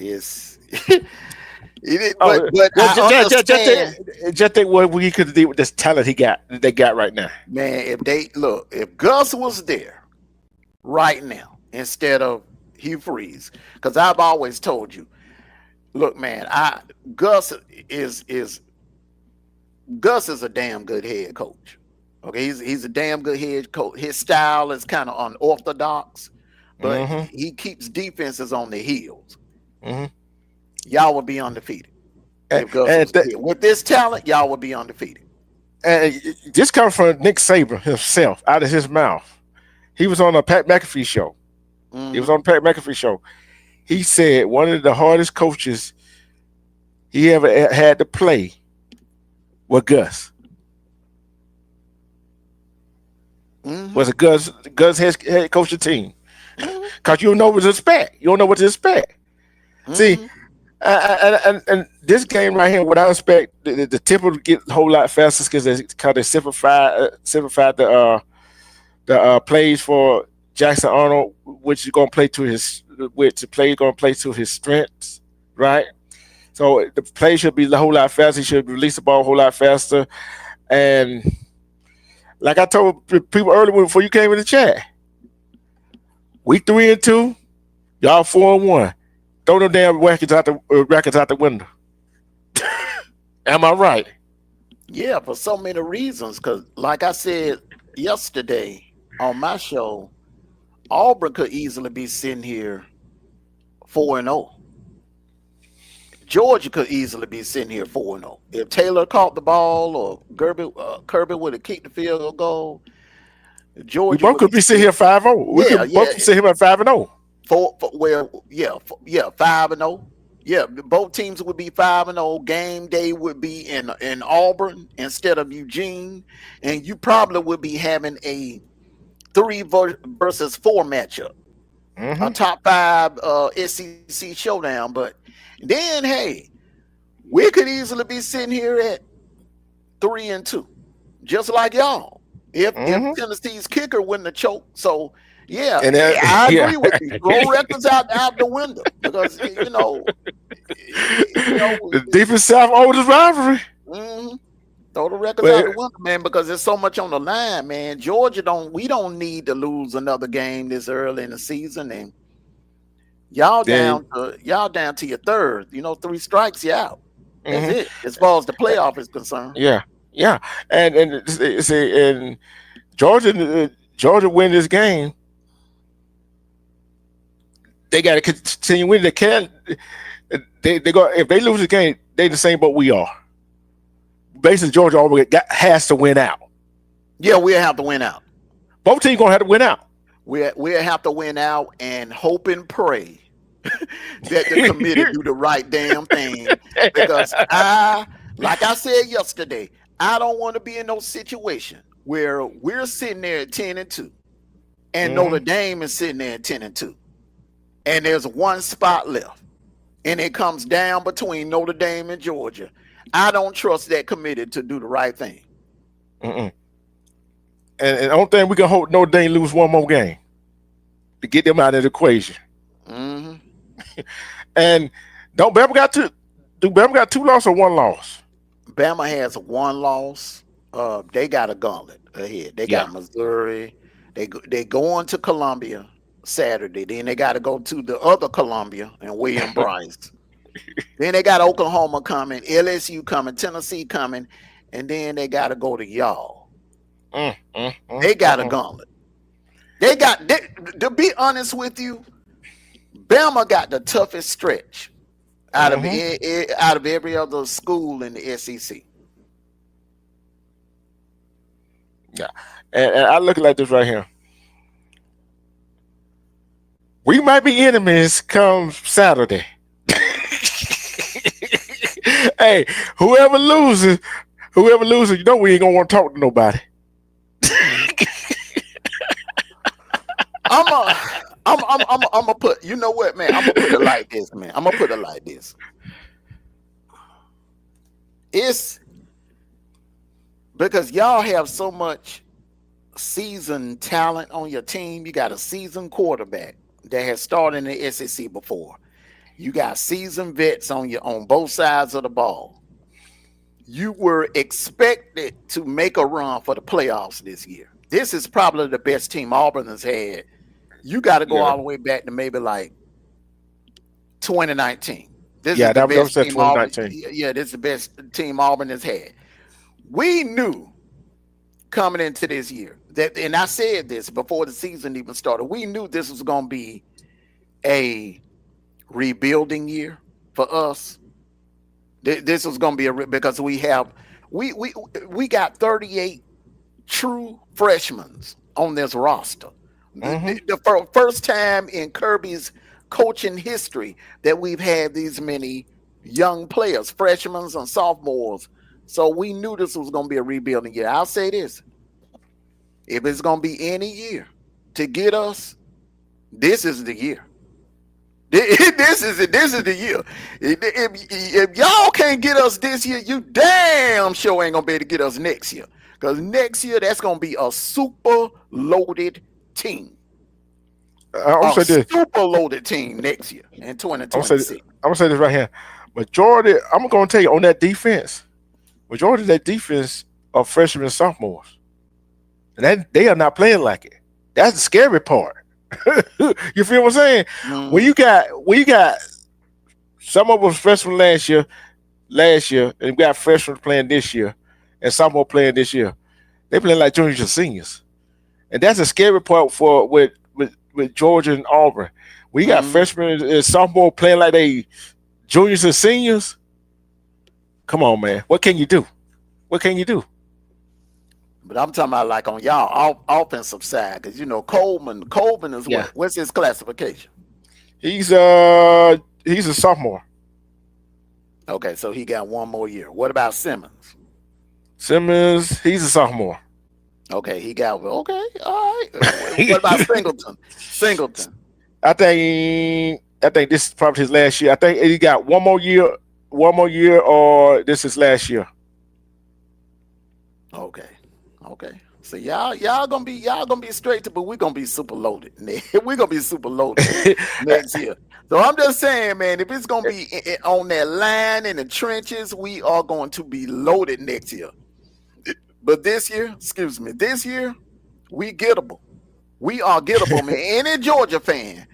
Oh, but I understand, just think what we could do with this talent they got right now. man. If Gus was there right now instead of Hugh Freeze, because I've always told you, look, man, Gus is Gus is a damn good head coach. Okay, he's a damn good head coach. His style is kind of unorthodox, but Mm-hmm. he keeps defenses on their heels. Mm-hmm. Y'all would be undefeated if Gus And, was here. With this talent, y'all would be undefeated. and this comes from Nick Saban himself, out of his mouth. He was on a Pat McAfee show. He was Mhm. on the Pat McAfee show. He said one of the hardest coaches he ever had to play was Gus. Mhm. Was a Gus head coach of team. Mhm. Because you don't know what to expect. You don't know what to expect. See, Mhm. and this game right here, what I expect, the tempo to get a whole lot faster because they simplified the plays for Jackson Arnold, which is going to play to his strengths, right? So the play should be a whole lot faster. He should release the ball a whole lot faster. And like I told people earlier before you came in the chat, we 3-2, y'all 4-1. Throw them damn records out the window. Am I right? Yeah, for so many reasons. Because, like I said yesterday on my show, Auburn could easily be sitting here 4-0. Georgia could easily be sitting here 4-0. If Taylor caught the ball or Kirby would have kicked the field goal, We Georgia both would could be be sitting here 5-0. We yeah, could both yeah, sit here at 5-0. well, yeah, 5-0. Yeah, both teams would be 5-0. Game day would be in Auburn instead of Eugene, and you probably would be having a 3 versus 4 matchup, a Mm-hmm. top 5 SEC showdown. But then, hey, we could easily be sitting here at 3-2, just like y'all. If Mm-hmm. Tennessee's kicker wouldn't have choked, so yeah, And I yeah, agree with you. Throw records out the window because the deepest South oldest rivalry. mhm, throw the records out But the window, man, because there's so much on the line, man. We don't need to lose another game this early in the season, and y'all then, down to your third. 3 strikes, you out. That's mhm. it as far as the playoff is concerned. Yeah, yeah, and Georgia win this game. They got to continue winning. They can't. They go if they lose the game. They the same boat we are. Basically, Georgia already has to win out. Yeah, we'll have to win out. Both teams gonna have to win out. We'll have to win out and hope and pray that the committee do the right damn thing. Because like I said yesterday, I don't want to be in no situation where we're sitting there at 10-2, and Notre Dame is sitting there at 10-2, and there's one spot left, and it comes down between Notre Dame and Georgia. I don't trust that committee to do the right thing. Mm-mm. And the only thing we can hope Notre Dame lose one more game to get them out of the equation. Mm-hmm. And do Bama got two losses or one loss? Bama has one loss. They got a gauntlet ahead. They got Missouri. They going to Columbia Saturday. Then they got to go to the other Columbia and William Bryce. Then they got Oklahoma coming, LSU coming, Tennessee coming, and then they got to go to y'all. They got a gauntlet. To be honest with you, Bama got the toughest stretch out of every other school in the SEC. Yeah, and I look like this right here. We might be enemies come Saturday. Hey, whoever loses, you know we ain't gonna want to talk to nobody. I'm gonna put. You know what, man? I'm gonna put it like this, man. I'm gonna put it like this. It's because y'all have so much seasoned talent on your team. You got a seasoned quarterback that has started in the SEC before. You got seasoned vets on both sides of the ball. You were expected to make a run for the playoffs this year. This is probably the best team Auburn has had. You got to go all the way back to maybe like 2019. This is the best team Auburn. Yeah, this is the best team Auburn has had. We knew coming into this year that, and I said this before the season even started, we knew this was going to be a rebuilding year for us. This was going to be because we got 38 true freshmen on this roster. The first time in Kirby's coaching history that we've had these many young players, freshmen and sophomores. So we knew this was going to be a rebuilding year. I'll say this. If it's going to be any year to get us, this is the year. This is the year. If y'all can't get us this year, you damn sure ain't going to be able to get us next year. Because next year, that's going to be a super loaded team. Super loaded team next year in 2026. I'm going to say this right here. Majority, I'm going to tell you on that defense, majority of that defense are freshmen and sophomores. And they are not playing like it. That's the scary part. You feel what I'm saying? When you got some of us freshmen last year, and you got freshmen playing this year, and sophomore playing this year, they playing like juniors and seniors, and that's a scary part for with Georgia and Auburn. We got freshmen and sophomore playing like they juniors and seniors. Come on, man. What can you do? But I'm talking about like on y'all offensive side, because you know Coleman is what? What's his classification? He's a sophomore. Okay, so he got one more year. What about Simmons? Simmons, he's a sophomore. Okay, he got all right. What about Singleton? I think this is probably his last year. I think he got one more year, or this is last year. Okay. So y'all gonna be straight to, but we're gonna be super loaded. We're gonna be super loaded next year. So I'm just saying, man, if it's gonna be on that line in the trenches, we are going to be loaded next year. But this year, we gettable. We are gettable, man. Any Georgia fan,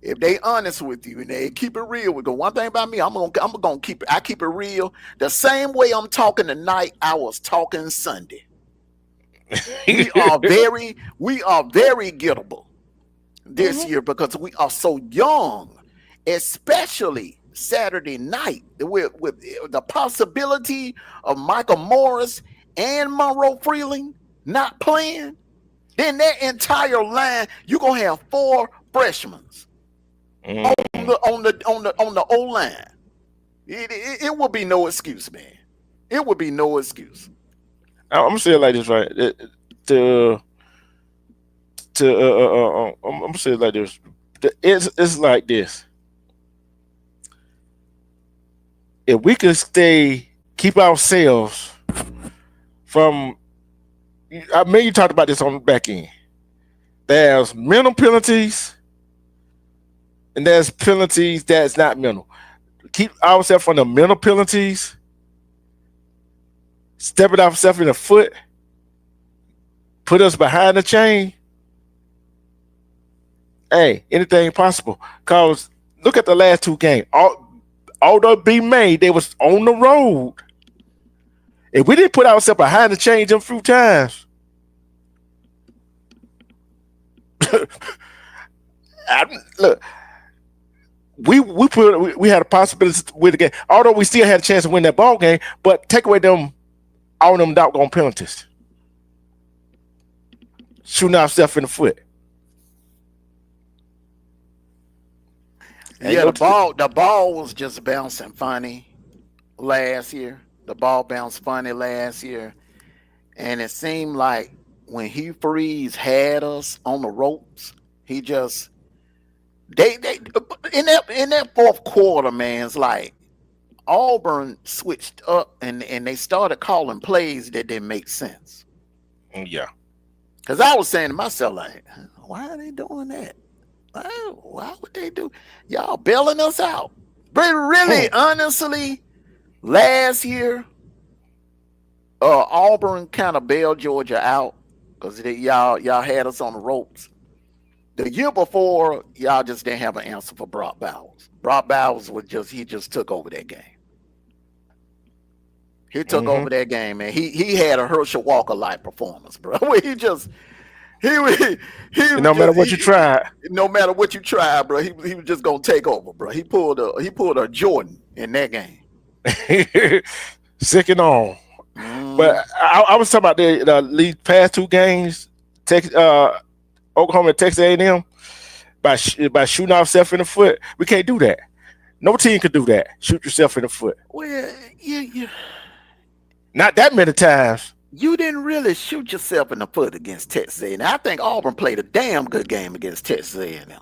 if they honest with you and they keep it real, we go. One thing about me, I'm gonna keep it real. The same way I'm talking tonight, I was talking Sunday. We are very gettable this year because we are so young, especially Saturday night with the possibility of Michael Morris and Monroe Freeling not playing. Then that entire line, you're gonna have 4 freshmen on the O line. It will be no excuse, man. It would be no excuse. I'm gonna say it like this, right? I'm gonna say it like this. It's like this. If we could keep ourselves from, I mean, you talked about this on the back end. There's mental penalties, and there's penalties that's not mental. Keep ourselves from the mental penalties. Stepping ourselves in the foot, put us behind the chain. Hey, anything possible. Cause look at the last 2 games. although it be made, they was on the road. If we didn't put ourselves behind the change them few times, look, we had a possibility to win the game. Although we still had a chance to win that ball game, but take away all them doggone penalties, shooting ourselves in the foot. Yeah, the ball was just bouncing funny last year. The ball bounced funny last year, and it seemed like when Hugh Freeze had us on the ropes, he just they in that fourth quarter, man, it's like Auburn switched up and they started calling plays that didn't make sense. Yeah, because I was saying to myself, like, why are they doing that? Why would they do? Y'all bailing us out. But really, honestly, last year, Auburn kind of bailed Georgia out because y'all had us on the ropes. The year before, y'all just didn't have an answer for Brock Bowers. Brock Bowers he just took over that game. He took over that game, man. He had a Herschel Walker like performance, bro. He no matter what you tried. No matter what you tried, bro, he was just gonna take over, bro. He pulled a Jordan in that game. Sick and on. But I was talking about the league past two games, Oklahoma and Texas A&M, by shooting ourselves in the foot. We can't do that. No team can do that. Shoot yourself in the foot. Well, you not that many times. You didn't really shoot yourself in the foot against Texas A&M. I think Auburn played a damn good game against Texas A&M.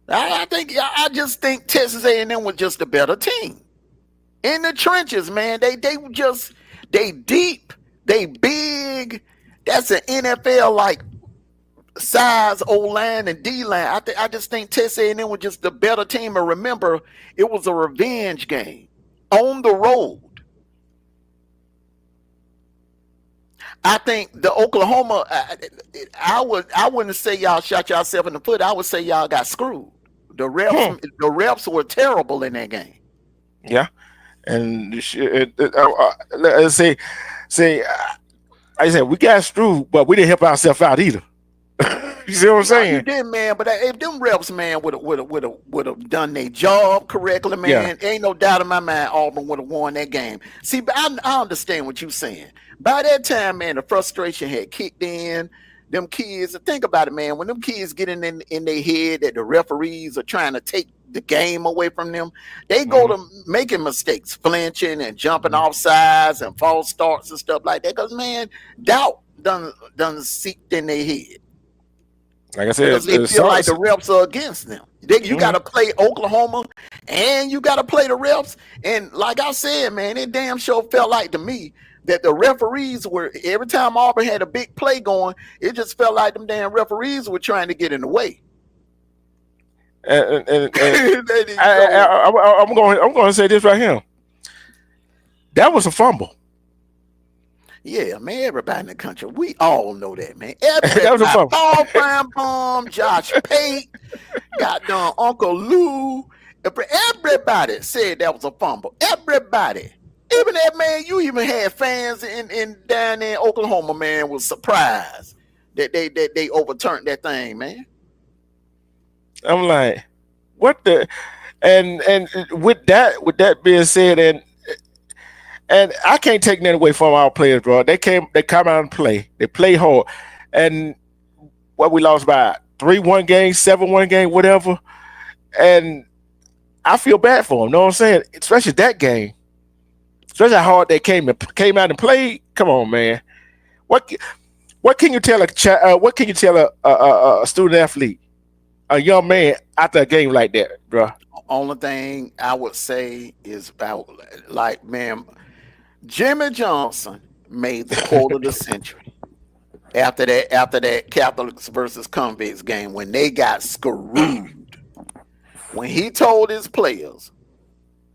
I just think Texas A&M was just a better team. In the trenches, man, they deep, they big. That's an NFL like size O-line and D-line. I just think Texas A&M was just the better team. And remember, it was a revenge game on the road. I think the Oklahoma, I wouldn't say y'all shot yourself in the foot. I would say y'all got screwed. The refs were terrible in that game. Yeah, and let's say, I said we got screwed, but we didn't help ourselves out either. You see what I'm saying? You did, man. But if them refs, man, would have done their job correctly, man, ain't no doubt in my mind Auburn would have won that game. See, but I understand what you're saying. By that time, man, the frustration had kicked in. Them kids, think about it, man. When them kids get in their head that the referees are trying to take the game away from them, they go to making mistakes, flinching and jumping off sides and false starts and stuff like that. Because, man, doubt done seeped in their head. Like I said, because they feel like the refs are against them. You got to play Oklahoma and you got to play the refs. And like I said, man, it damn sure felt like to me that the referees were, every time Auburn had a big play going, it just felt like them damn referees were trying to get in the way. I'm going to say this right here. That was a fumble. Yeah, man, everybody in the country, we all know that, man. Everybody, Paul Feinbaum, Josh Pate, goddamn Uncle Lou, everybody said that was a fumble. Everybody. Even that, man, you even had fans in down there in Oklahoma, man, was surprised that they overturned that thing, man. I'm like, what the, and with that being said, and I can't take that away from our players, bro. They come out and play. They play hard. And what we lost by 3-1 game, 7-1 game, whatever. And I feel bad for them, know what I'm saying? Especially that game. Especially how hard they came out and played. Come on, man. What can you tell a student athlete, a young man after a game like that, bro? Only thing I would say is about, like, man, Jimmy Johnson made the quote of the century after that Catholics versus Convicts game when they got screwed. When he told his players,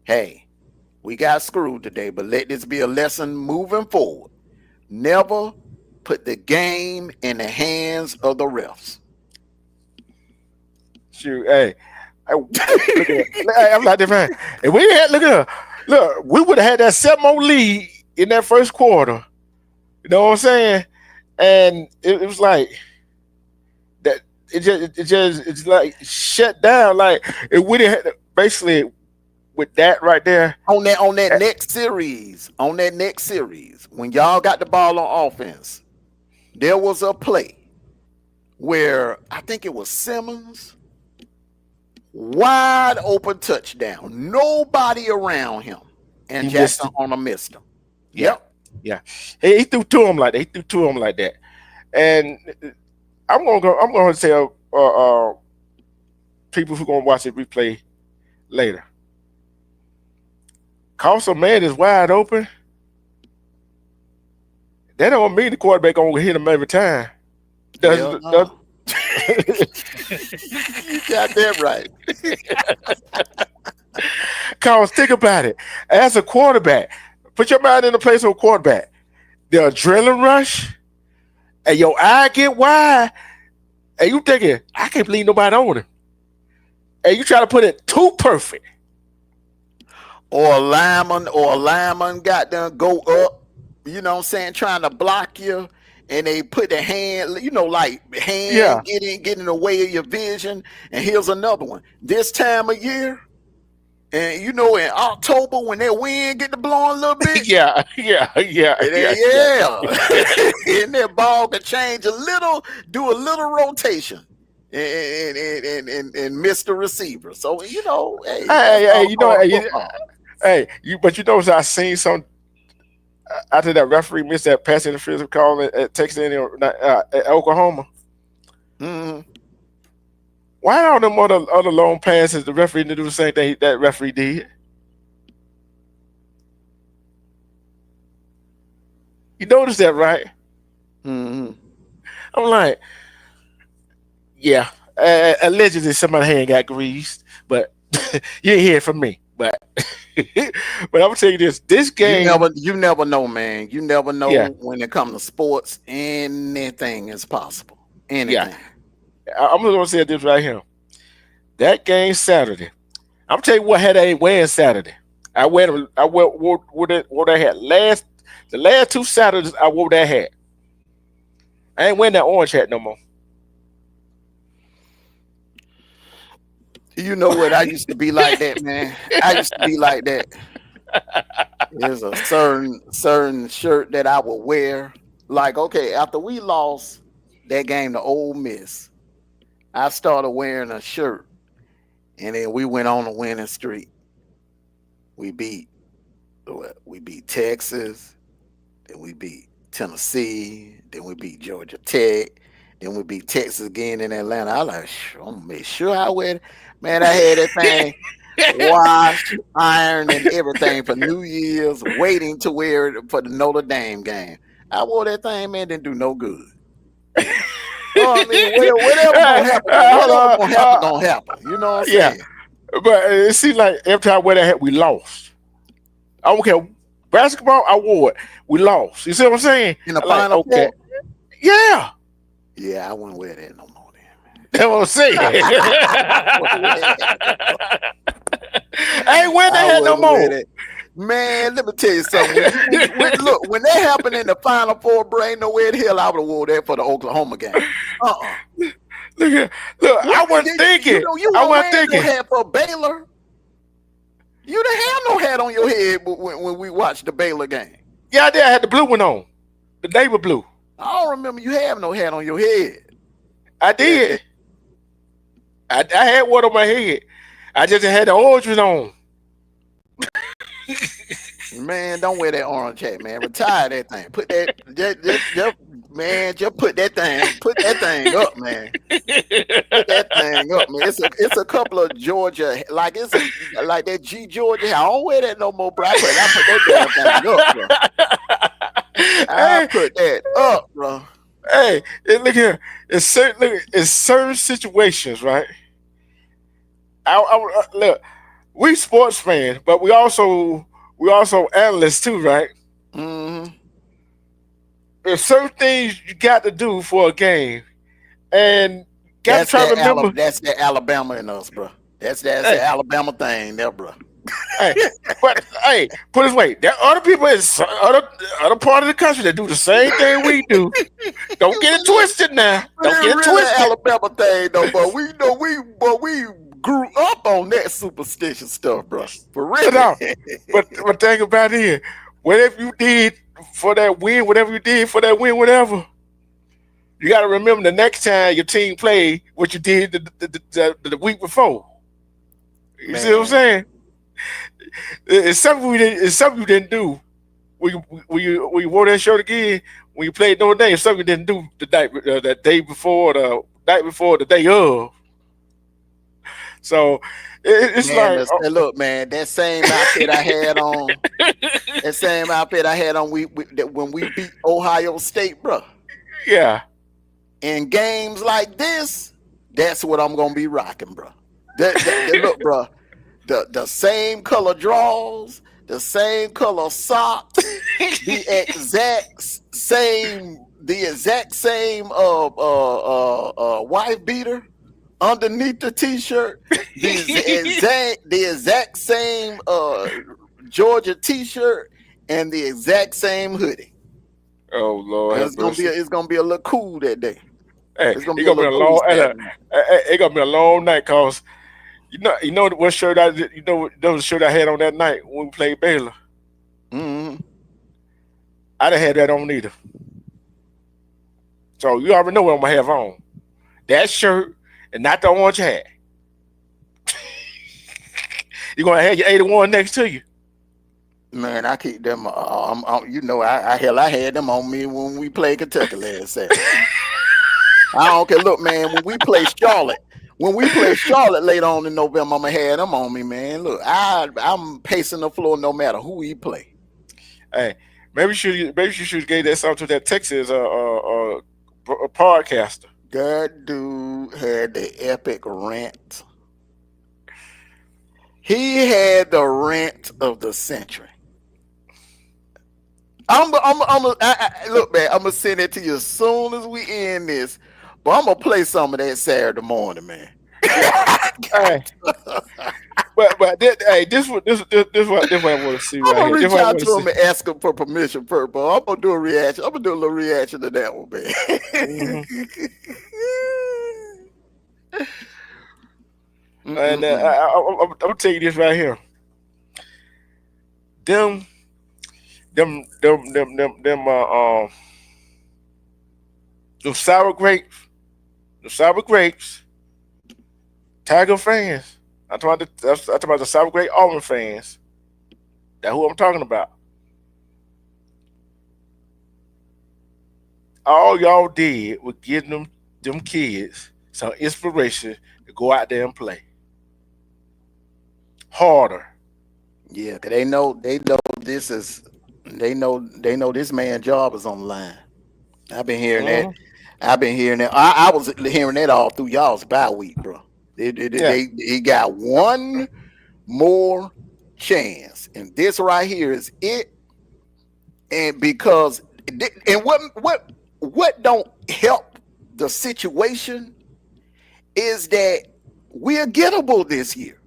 hey, we got screwed today, but let this be a lesson moving forward. Never put the game in the hands of the refs. Shoot, hey, Look at that. I'm like, man, if we had look, we would have had that 7-0 lead in that first quarter. You know what I'm saying? And it was like that. It's like shut down. Like it would have had basically with that right there. On that next series, when y'all got the ball on offense, there was a play where I think it was Simmons, wide open touchdown, nobody around him, and Jackson Horner missed him. Yep. Yeah. He threw to him like that. And I'm gonna tell people who gonna watch the replay later. Cause a man is wide open. That don't mean the quarterback gonna hit him every time. You got that right. Cause think about it. As a quarterback, put your mind in the place of a quarterback. The adrenaline rush, and your eye get wide, and you thinking, I can't believe nobody on him. And you try to put it too perfect. Or a lineman got them go up, you know what I'm saying, trying to block you, and they put their hand, get in the way of your vision. And here's another one. This time of year, and in October when that wind get to blowing a little bit. Yeah. And that ball can change a little, do a little rotation. And miss the receiver. So but I seen some after that referee missed that pass interference call at Texas at Oklahoma. Mm-hmm. Why all them other long passes the referee didn't do the same thing that referee did? You notice that, right? Mm-hmm. I'm like, yeah, allegedly somebody hand got greased, but you ain't hear it from me. But I'm gonna tell you this game. You never know, man. You never know when it comes to sports. Anything is possible. Anything. Yeah. I'm gonna say this right here. That game Saturday. I'm tell you what had a wearing Saturday. I wore that hat. The last 2 Saturdays I wore that hat. I ain't wearing that orange hat no more. You know what? I used to be like that, man. I used to be like that. There's a certain shirt that I would wear. Like, okay, after we lost that game to Ole Miss, I started wearing a shirt, and then we went on a winning streak. We beat Texas, then we beat Tennessee, then we beat Georgia Tech, then we beat Texas again in Atlanta. I like, I'm gonna make sure I wear it. Man, I had that thing washed, ironed, and everything for New Year's, waiting to wear it for the Notre Dame game. I wore that thing, man, didn't do no good. I mean, whatever gonna happen. You know what I'm saying? But it seems like every time I wear that hat, we lost. I don't care. Basketball, I wore it. We lost. You see what I'm saying? In the final four? Yeah. Yeah, I wouldn't wear that no more. That's what I'm saying. I ain't wearing that hat no more. Man, let me tell you something. When that happened in the Final Four, bro, ain't no way in hell I would have wore that for the Oklahoma game. Look, I wasn't thinking. I wasn't thinking. No hat for Baylor. You didn't have no hat on your head when we watched the Baylor game. Yeah, I did. I had the blue one on. The navy blue. I don't remember you having no hat on your head. I did. I had one on my head. I just had the orange one on. Man, don't wear that orange hat, man. Retire that thing. Put that, just put that thing up, man. Put that thing up, man. It's a couple of Georgia, like that G Georgia. I don't wear that no more, bro. I put that damn thing up, bro. I put that up, bro. Hey, look here. It's certain situations, right? Look, we sports fans, but we also analysts too, right? Mm-hmm. There's certain things you got to do for a game, and got to try to remember. That's the Alabama in us, bro. That's the Hey, Alabama thing, there, bro. hey, but hey, put it this way, there are other people in other part of the country that do the same thing we do. Don't get it twisted now. But Don't it's get it really twisted. Alabama thing though, but we know we grew up on that superstitious stuff, bro. For real. No, but think about it here. Whatever you did for that win, whatever you did for that win, whatever, you got to remember the next time your team played what you did the week before. You see what I'm Man, saying? It's something we didn't. It's something you didn't do. When you wore that shirt again when you played Notre Dame. It's something you didn't do the night that day before, the night before, the day of. So it's man, like, look, man, that same outfit I had on, when we beat Ohio State, bro. yeah. In games like this, that's what I'm gonna be rocking, bro. Look, bro, the same color drawers, the same color socks, the exact same wife beater underneath the t-shirt, the exact same Georgia t-shirt, and the exact same hoodie. Oh Lord, It's gonna be a little cool that day. hey, It's gonna it's be a gonna be a little cool long, Saturday night. it's gonna be a long night, cause you know what shirt I did, the shirt I had on that night when we played Baylor. Mm-hmm. I didn't have that on either. So you already know what I'm gonna have on. That shirt and not the orange hat. You're gonna have your 81 next to you. Man, I keep them. I had them on me when we played Kentucky last Saturday. I don't care. Look, man, when we play Charlotte later on in November, I'm gonna have them on me, man. Look, I'm pacing the floor no matter who we play. Hey, maybe you should have gave that song to that Texas podcaster. That dude had the epic rant. He had the rant of the century. Look, man, I'm gonna send it to you as soon as we end this. But I'm gonna play some of that Saturday morning, man. Hey, this what I want to see I'm right gonna here. This reach what I out want to to him see. and ask him for permission first, but I'm gonna do a reaction. I'm gonna do a little reaction to that one, man. And I'm gonna tell you this right here. Them, them sour grapes, Tiger fans. I'm talking about the sour grape Auburn fans. That's who I'm talking about. All y'all did was give them kids some inspiration to go out there and play harder. Yeah, cause they know this is they know this man's job is on the line. I've been hearing that. Hmm. I was hearing that all through y'all's bye week, bro. Yeah, He got one more chance, and this right here is it. And because and what don't help the situation is that we're gettable this year.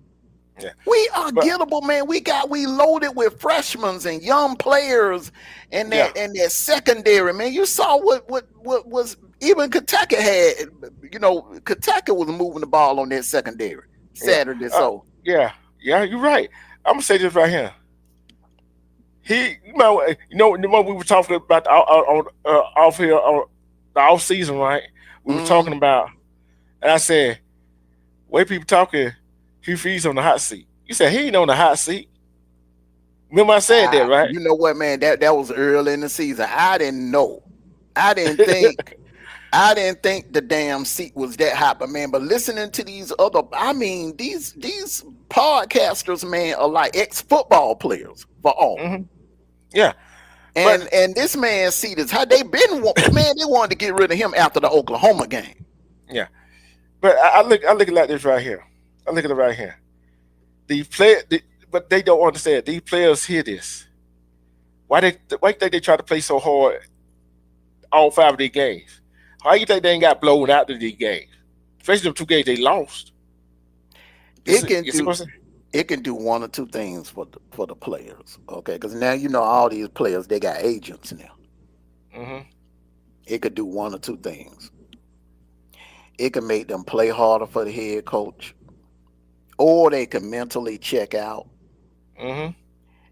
yeah. We are But gettable, man. We loaded with freshmen and young players, and yeah, that secondary, man. You saw what was even Kentucky had. You know, Kentucky was moving the ball on that secondary yeah, Saturday. So yeah. You're right. I'm gonna say this right here. The one we were talking about off here on the off season, right? We were talking about, and I said, way people talking, he feeds on the hot seat. You said he ain't on the hot seat. Remember I said that, right? you know what, man? That was early in the season. I didn't know. I didn't think. I didn't think the damn seat was that hot, but man, listening to these these podcasters, man, are like ex-football players for all. Hmm. Yeah, And this man's seat is how they been. Man, they wanted to get rid of him after the Oklahoma game. yeah. But I look at it like this right here. I look at it right here. But they don't understand. These players hear this. Why you think they try to play so hard all five of these games? How you think they ain't got blown out of these games? Especially them two games they lost. It can You see do what I'm saying? it can do one or two things for the players. Okay, because now you know all these players they got agents now. Mm-hmm. It could do one or two things. It can make them play harder for the head coach, or they can mentally check out Mm-hmm.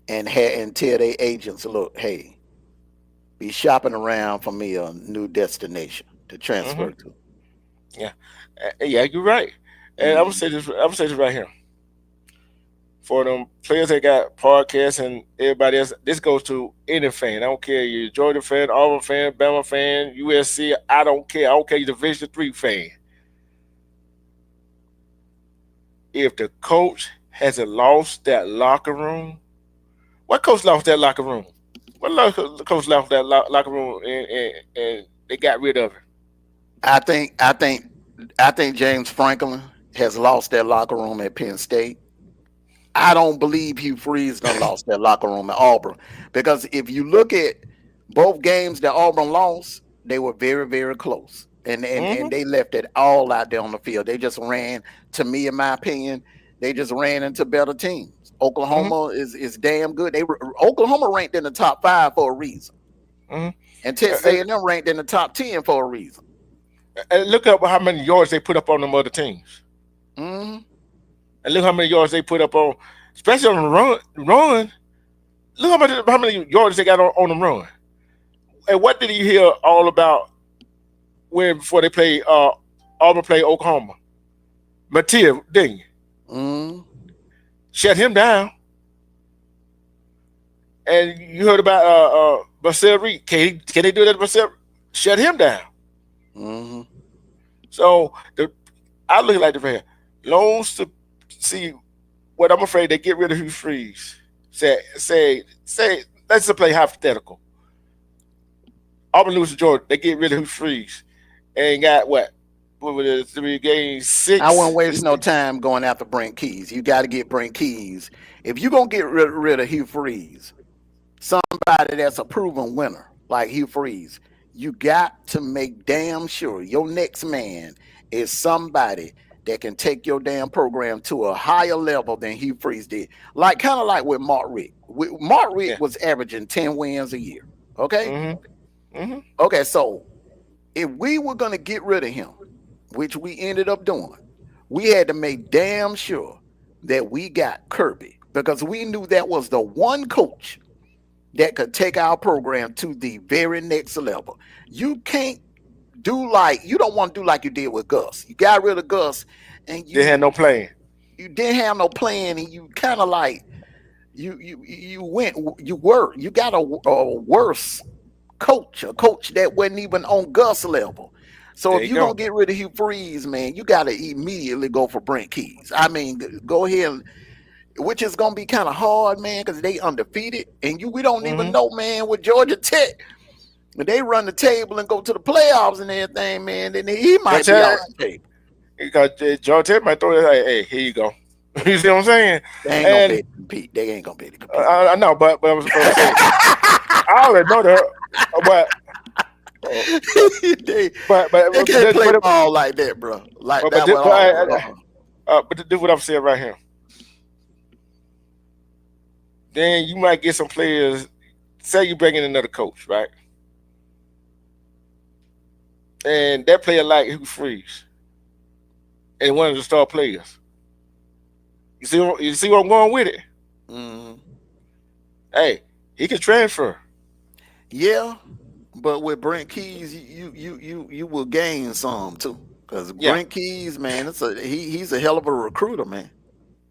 and tell their agents, look, hey, be shopping around for me a new destination to transfer Mm-hmm. to. Yeah. Yeah, you're right. And I'm gonna Mm, say this. I'm gonna say this right here. For them players that got podcasts and everybody else, this goes to any fan. I don't care you're a Georgia fan, Auburn fan, Bama fan, USC. I don't care. I don't care you're Division Three fan. If the coach hasn't lost that locker room, what coach lost that locker room? Coach lost that locker room and they got rid of him? I think I think I think James Franklin has lost that locker room at Penn State. I don't believe Hugh Freeze done lost that locker room at Auburn because if you look at both games that Auburn lost, they were very very close, and Mm-hmm. they left it all out there on the field. They just ran, to me, in my opinion, they just ran into better teams. Mm-hmm. Oklahoma is damn good. Oklahoma ranked in the top 5 for a reason, Mm-hmm. and Texas And, A&M ranked in the top 10 for a reason. and look up how many yards they put up on them other teams. Hmm. And look how many yards they put up on, especially on the run. Look how many yards they got on the run. And what did you hear all about when before they play Auburn play Oklahoma? Matia, didn't you? Hmm. Shut him down. And you heard about Marcel Reed. Can they do that to Marcel? Shut him down. Hmm. So I look like the fan. Loans to see what I'm afraid they get rid of Hugh Freeze. Say let's just play hypothetical. Auburn lose to Georgia, they get rid of Hugh Freeze. And got what was it, 3 games, I wouldn't six. waste no time going after Brent Keys. You got to get Brent Keys. If you're going to get rid of Hugh Freeze, somebody that's a proven winner like Hugh Freeze, you got to make damn sure your next man is somebody that can take your damn program to a higher level than Hugh Freeze did. Like kind of like with Mark Rick. Mark Rick Yeah. was averaging 10 wins a year. Okay? Mm-hmm. Mm-hmm. Okay, so if we were going to get rid of him, which we ended up doing, we had to make damn sure that we got Kirby because we knew that was the one coach that could take our program to the very next level. You can't you don't want to do like you did with Gus. You got rid of Gus and They had no plan. you didn't have no plan and you kind of like you got a worse coach, a coach that wasn't even on Gus level. So There if you you're gonna go. get rid of Hugh Freeze, man, you gotta immediately go for Brent Keys. I mean, go ahead, which is gonna be kind of hard, man, because they undefeated, and we don't even Mm-hmm. know, man, with Georgia Tech. When they run the table and go to the playoffs and everything, man, then he might be off Georgia, the table. because Georgia Tech might throw it like, hey, here you go. You see what I'm saying? They ain't gonna be And able to compete. They ain't gonna be able to compete. I know, but I was saying, I already know that. But they, but but they can't but play but, ball like that, bro. Like but, but, that with but, all. but do what I'm saying right here. Then you might get some players. Say you bring in another coach, right? And that player like Hugh Freeze and one of the star players. You see where I'm going with it? Mhm. Hey, he can transfer. Yeah, but with Brent Keys, you will gain some too. Because Yeah, Brent Keys, man, he's a hell of a recruiter, man.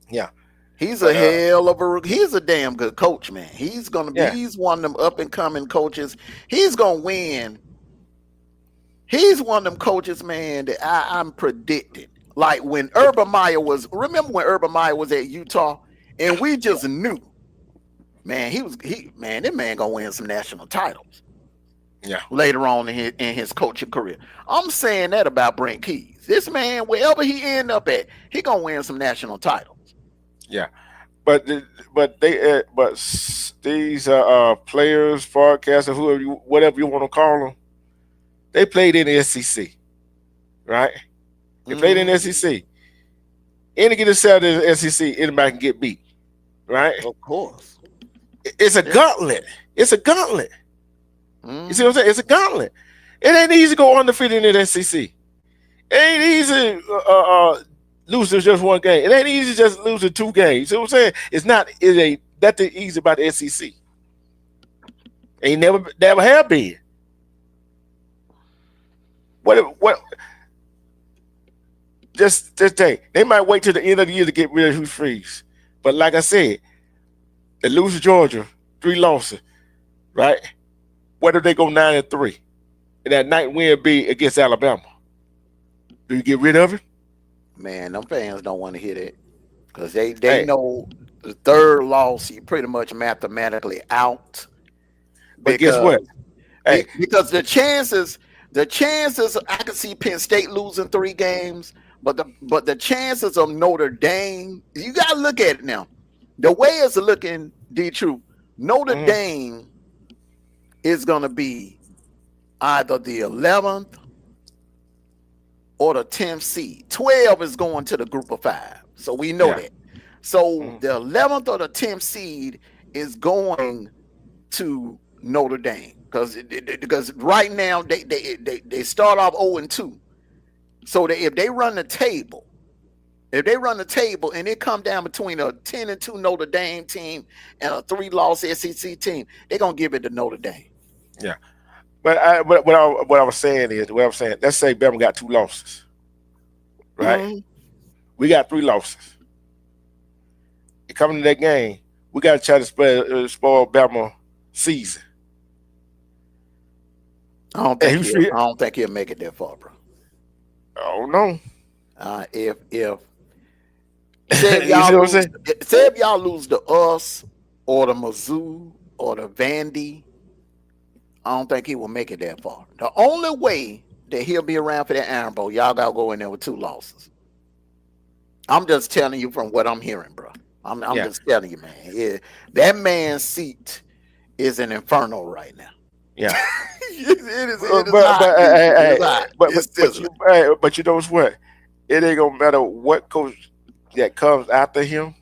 yeah. He's a But hell of he's a damn good coach, man. yeah, He's one of them up and coming coaches. He's gonna win. He's one of them coaches, man, that I'm predicting. Like when Urban Meyer remember when Urban Meyer was at Utah, and we just knew, man, that man gonna win some national titles yeah, later on in his coaching career. I'm saying that about Brent Keys. This man, wherever he end up at, he gonna win some national titles. yeah. But these players, forecasters, whatever you want to call them, they played in the SEC, right? They played in the Hmm. SEC. Any get set in the SEC, anybody can get beat, right? Of course. It's a Yeah. gauntlet. It's a gauntlet. You see Mm. what I'm saying? It's a gauntlet. It ain't easy to go undefeated in the SEC. It ain't easy lose to just one game. It ain't easy to just lose to two games. You see what I'm saying? It's not. It ain't nothing easy about the SEC. Ain't never have been. What? Just think. They might wait till the end of the year to get rid of Hugh Freeze. But like I said, they lose to Georgia, 3 losses, right? What if they go 9-3? And that night win be against Alabama? Do you get rid of it? Man, them fans don't want to hear that because they Hey, know the third loss, you pretty much mathematically out but guess what? because Hey, because the chances I could see Penn State losing 3 games, but the chances of Notre Dame, you gotta look at it now. The way it's looking, D True, Notre mhm, Dame is gonna be either the 11th or the 10th seed. 12 is going to the group of 5. So we know yeah, that. So mhm, the 11th or the 10th seed is going to Notre Dame because right now they start off 0-2. So if they run the table, and it come down between a 10-2 Notre Dame team and a 3-loss SEC team, they're gonna give it to Notre Dame. yeah. But what I was saying is, what I'm saying. Let's say Bama got 2 losses, right? Mm, We got 3 losses. Coming to that game, we got to try to spoil Bama season. I don't And think Hugh Freeze, he'll make it that far, bro. oh no, If you see what I'm saying? say if y'all lose to us or the Mizzou or the Vandy, I don't think he will make it that far. The only way that he'll be around for that Iron Bowl, y'all gotta go in there with 2 losses. I'm just telling you from what I'm hearing, bro. I'm Yeah, just telling you, man. Yeah, that man's seat is an inferno right now. yeah. It is hot, dude. It is hot. It's sizzling. But you know what? It ain't gonna matter what coach that comes after him.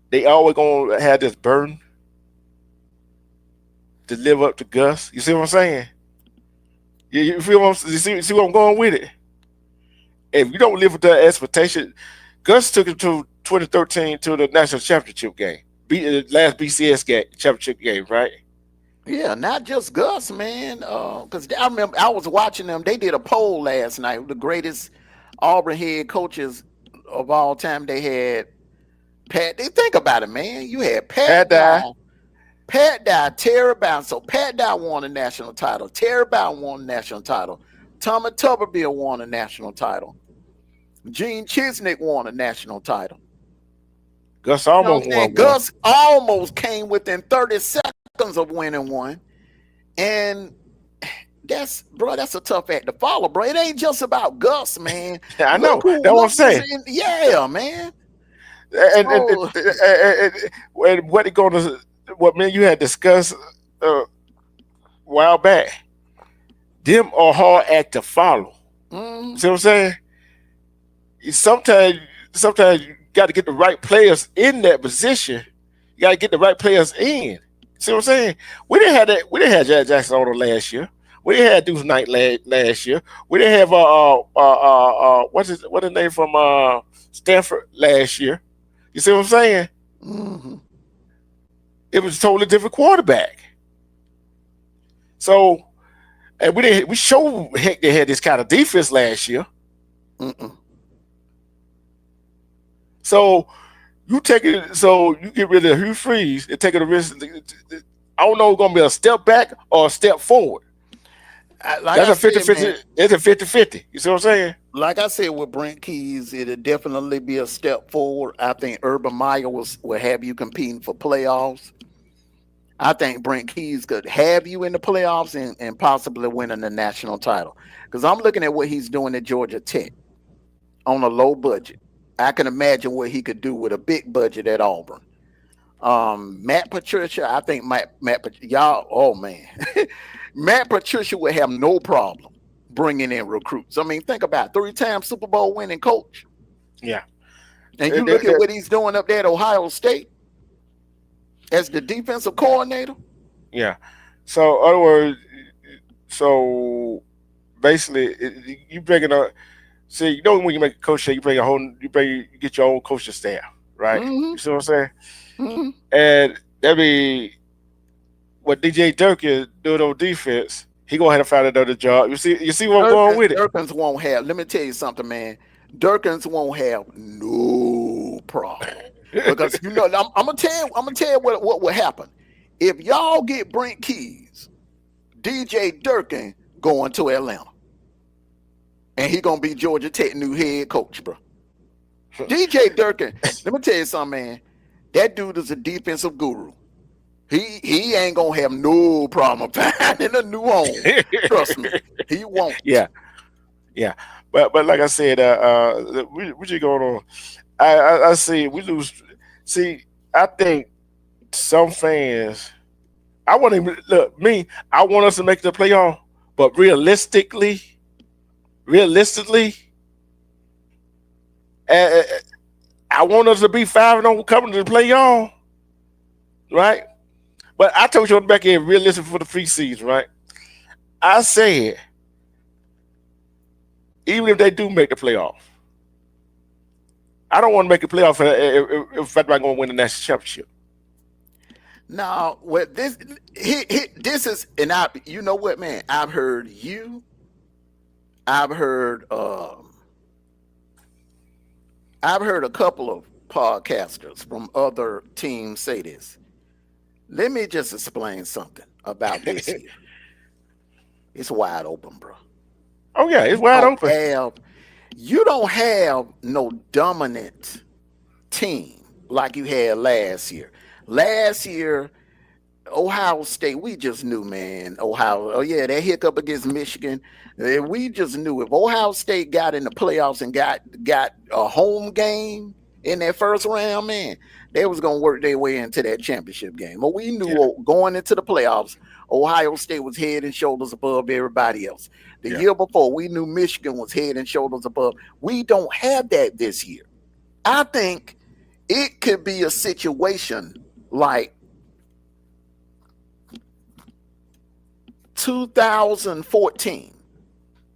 They always gonna have this burden to live up to Gus. You see what I'm saying? You feel what I'm, see where I'm going with it? If you don't live with that expectation, Gus took him to 2013 to the national championship game, the last BCS game, championship game, right? Yeah, not just Gus, man. Because I remember I was watching them. They did a poll last night. The greatest Auburn head coaches of all time. They had Pat. They think about it, man. You had Had that. Pat Dye, Terry Bowden. So Pat Dye won a national title. Terry Bowden won a national title. Tommy Tuberville won a national title. Gene Chisnick won a national title. Gus You know what almost I'm saying? won one. Gus almost came within 30 seconds of winning one. And that's a tough act to follow, bro. It ain't just about Gus, man. I know. That's what I'm saying. Yeah, man. And So what it going to, what me and you had discussed a while back, them are hard act to follow. See what I'm saying? Sometimes you got to get the right players in that position. You got to get the right players in. See what I'm saying? We didn't have that. We didn't have Jack Jackson on last year. We didn't have Deuce Knight last year. We didn't have what's his name from Stanford last year. You see what I'm saying? mm-hmm. It was a totally different quarterback. So, and we showed heck they had this kind of defense last year. Mm-mm. So you take it. So you get rid of Hugh Freeze and take it a risk. I don't know if it's gonna be a step back or a step forward. Like That's a 50-50. It's a 50-50. You see what I'm saying? Like I said with Brent Keys, it'll definitely be a step forward. I think Urban Meyer will have you competing for playoffs. I think Brent Keys could have you in the playoffs and possibly winning the national title. Because I'm looking at what he's doing at Georgia Tech on a low budget. I can imagine what he could do with a big budget at Auburn. Matt Patricia, I think Matt y'all, oh man. Matt Patricia would have no problem bringing in recruits. I mean, think about it, 3-time Super Bowl winning coach. Yeah. And you look at what he's doing up there at Ohio State as the defensive coordinator. Yeah. So, in other words, so basically, you bringing a see. You know when you make a coach, you bring a whole, you get your own coaching staff, right? Mm-hmm. You see what I'm saying? Mm-hmm. And that be what DJ Durkin doing on defense. He gonna have to find another job. You see where I'm going with it. Durkins won't have. Let me tell you something, man. Durkins won't have no problem because I'm gonna tell you what will happen if y'all get Brent Keys, DJ Durkin going to Atlanta, and he gonna be Georgia Tech new head coach, bro. DJ Durkin. Let me tell you something, man. That dude is a defensive guru. He ain't gonna have no problem finding a new home. Trust me, he won't. Yeah. But like I said, we just going on. I see we lose. See, I think some fans. I want to look me. I want us to make the playoff, but realistically, I want us to be 5-0 coming to the playoff, right? But I told you on the back end, realistic for the preseason, right? I said, even if they do make the playoff, I don't want to make the playoff if I'm going to win the national championship. No, well, this is, and you know what, man? I've heard you. I've heard a couple of podcasters from other teams say this. Let me just explain something about this here. It's wide open, bro. Oh yeah, it's wide open. You don't have no dominant team like you had last year. Last year, Ohio State, we just knew, man. Oh yeah, that hiccup against Michigan. We just knew if Ohio State got in the playoffs and got a home game in that first round, man, they was gonna work their way into that championship game. But we knew going into the playoffs, Ohio State was head and shoulders above everybody else. The year before, we knew Michigan was head and shoulders above. We don't have that this year. I think it could be a situation like 2014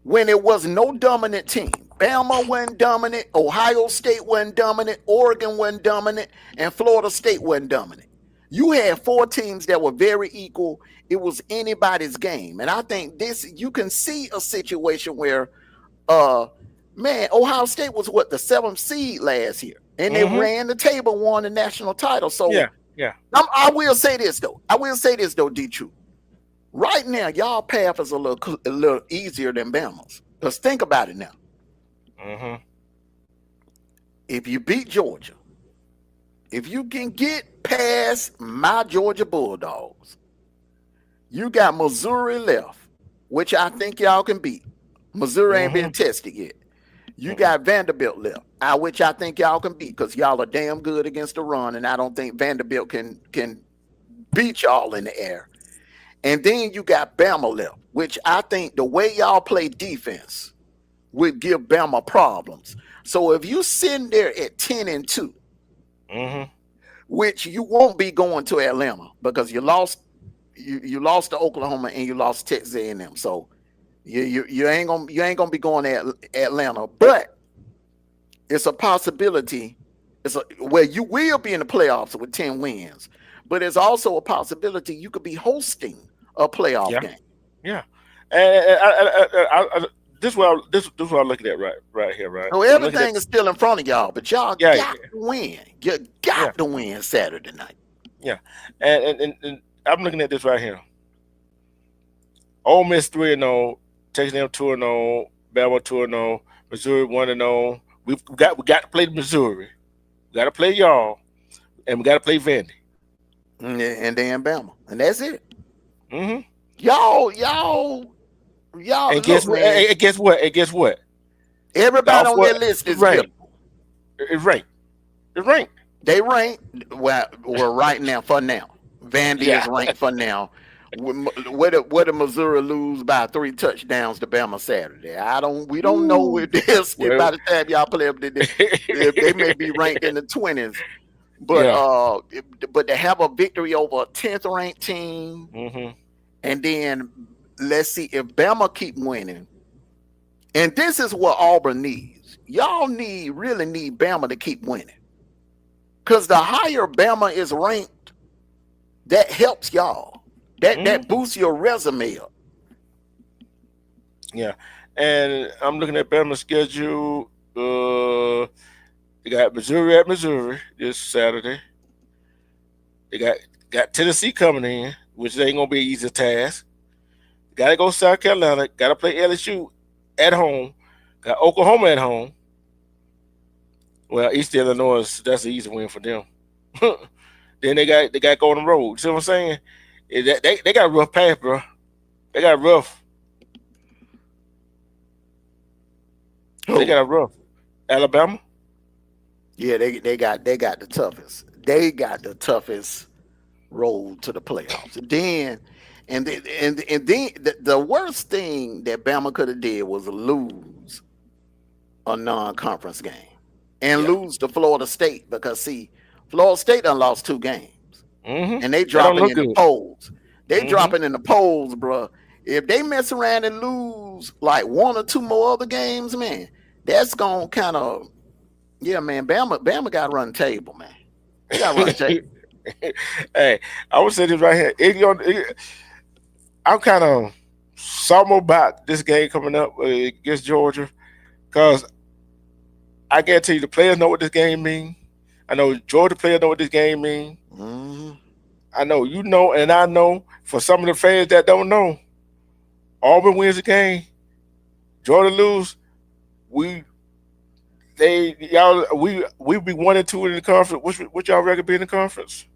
when it was no dominant team. Bama wasn't dominant, Ohio State wasn't dominant, Oregon wasn't dominant, and Florida State wasn't dominant. You had 4 teams that were very equal. It was anybody's game. And I think you can see a situation where, man, Ohio State was the 7th seed last year. And they ran the table, won the national title. So yeah. I will say this, though, D-True. Right now, y'all path is a little easier than Bama's. Because think about it now. If you beat Georgia, if you can get past my Georgia Bulldogs, you got Missouri left, which I think y'all can beat. Missouri ain't been tested yet. You got Vanderbilt left, which I think y'all can beat because y'all are damn good against the run, and I don't think Vanderbilt can beat y'all in the air. And then you got Bama left, which I think the way y'all play defense would give Bama problems. So if you sitting there at 10-2, which you won't be going to Atlanta because you lost to Oklahoma and you lost to Texas A&M. So you ain't gonna be going to Atlanta, but it's a possibility. Where you will be in the playoffs with 10 wins, but there's also a possibility you could be hosting a playoff game. Yeah, and this is what I'm looking at right here, right. So everything is still in front of y'all, but y'all got to win. You got to win Saturday night. Yeah, and I'm looking at this right here. Ole Miss 3-0, Texas A&M 2-0, Bama 2-0, Missouri 1-0. We got to play Missouri. We got to play y'all, and we got to play Vandy. And then Bama, and that's it. Y'all. And guess what? Everybody on that list is ranked. It's ranked. They ranked. Well, right now for now. Vandy is ranked for now. Where did Missouri lose by 3 touchdowns to Bama Saturday? We don't know Ooh, if this if well, by the time y'all play them, they may be ranked in the 20s. But yeah. but to have a victory over a 10th ranked team, Hmm. and then let's see if Bama keep winning. And this is what Auburn needs. Y'all really need Bama to keep winning. Because the higher Bama is ranked, that helps y'all. That boosts your resume up. Yeah, and I'm looking at Bama's schedule. They got Missouri at Missouri this Saturday. They got Tennessee coming in, which ain't gonna be an easy task. Got to go South Carolina. Got to play LSU at home. Got Oklahoma at home. Well, East Illinois, that's an easy win for them. Then they got to go on the road. See what I'm saying? They got a rough path, bro. They got rough. They Who? got a rough. Alabama. Yeah, they got the toughest. They got the toughest road to the playoffs. And then the worst thing that Bama could have did was lose a non-conference game and Yeah. lose to Florida State, because see, Florida State done lost 2 games and they That don't dropping look in the good. polls. They Hmm. dropping in the polls, bro. If they mess around and lose like 1 or 2 more other games, man, that's gonna kind of, yeah, man. Bama got to run the table, man. They got to run the table. Hey, I would say this right here. I'm kind of somber about this game coming up against Georgia, because I guarantee you the players know what this game means. I know Georgia players know what this game means. Mhm. I know you know, and I know for some of the fans that don't know, Auburn wins the game, Georgia lose. We they y'all we be 1-2 in the conference. What y'all record be in the conference?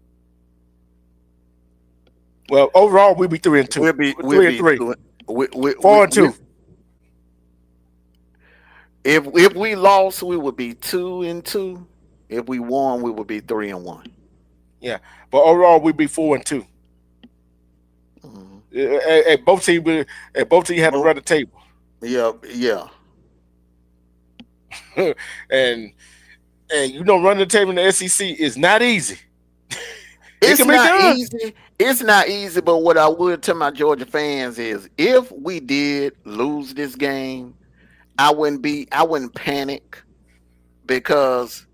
Well, overall we be 3-2, We'll three and be three, doing. We, 4-2. if we lost, we would be 2-2. If we won, we would be 3-1. Yeah, but overall we be 4-2. Mhm. At both teams, both teams had to Well, run the table, yeah, yeah. and running the table in the SEC is not easy. It It's can be not done. easy. It's not easy. But what I would tell my Georgia fans is, if we did lose this game, I wouldn't panic, because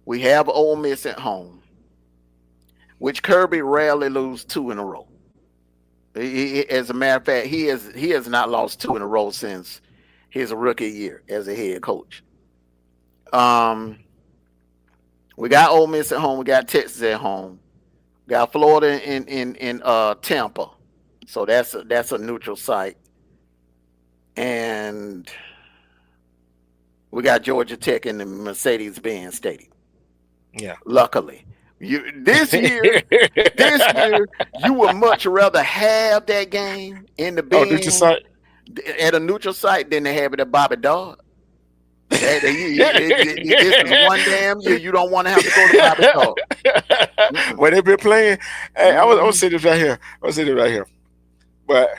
we have Ole Miss at home, which Kirby rarely lose 2 in a row. As a matter of fact, he has not lost 2 in a row since his rookie year as a head coach. Um, we got Ole Miss at home. We got Texas at home. We got Florida in Tampa, so that's a neutral site, and we got Georgia Tech in the Mercedes-Benz Stadium. Yeah. Luckily, this year you would much rather have that game in the Oh, this is Benz at a neutral site than to have it at Bobby Dodd. This is one damn year you don't want to have to go to Bobby Dodd. Mm-mm. when they been playing. Hey, I was Mhm. sitting right here. I was sitting right here. But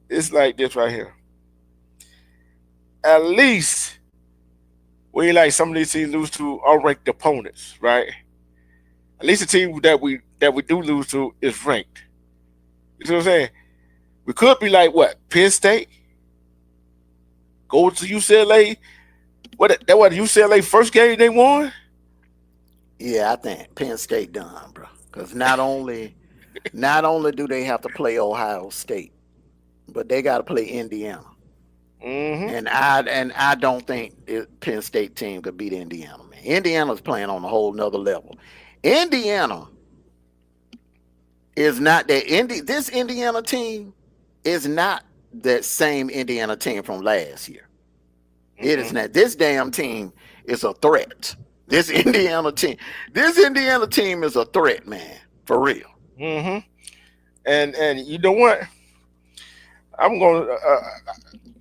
it's like this right here. At least we ain't like some of these teams lose to unranked opponents, right? At least the team that we do lose to is ranked. You see what I'm saying? We could be like what? Penn State? Go to UCLA? That was UCLA first game they won? Yeah, I think Penn State done, bro. Because not only do they have to play Ohio State, but they got to play Indiana. Mm-hmm. And I don't think Penn State team could beat Indiana, man. Indiana's playing on a whole nother level. Indiana is not that this Indiana team is not that same Indiana team from last year. It is Mm-mm. not. This damn team is a threat. This Indiana team is a threat, man. For real. Mm-hmm. And you know what? I'm gonna.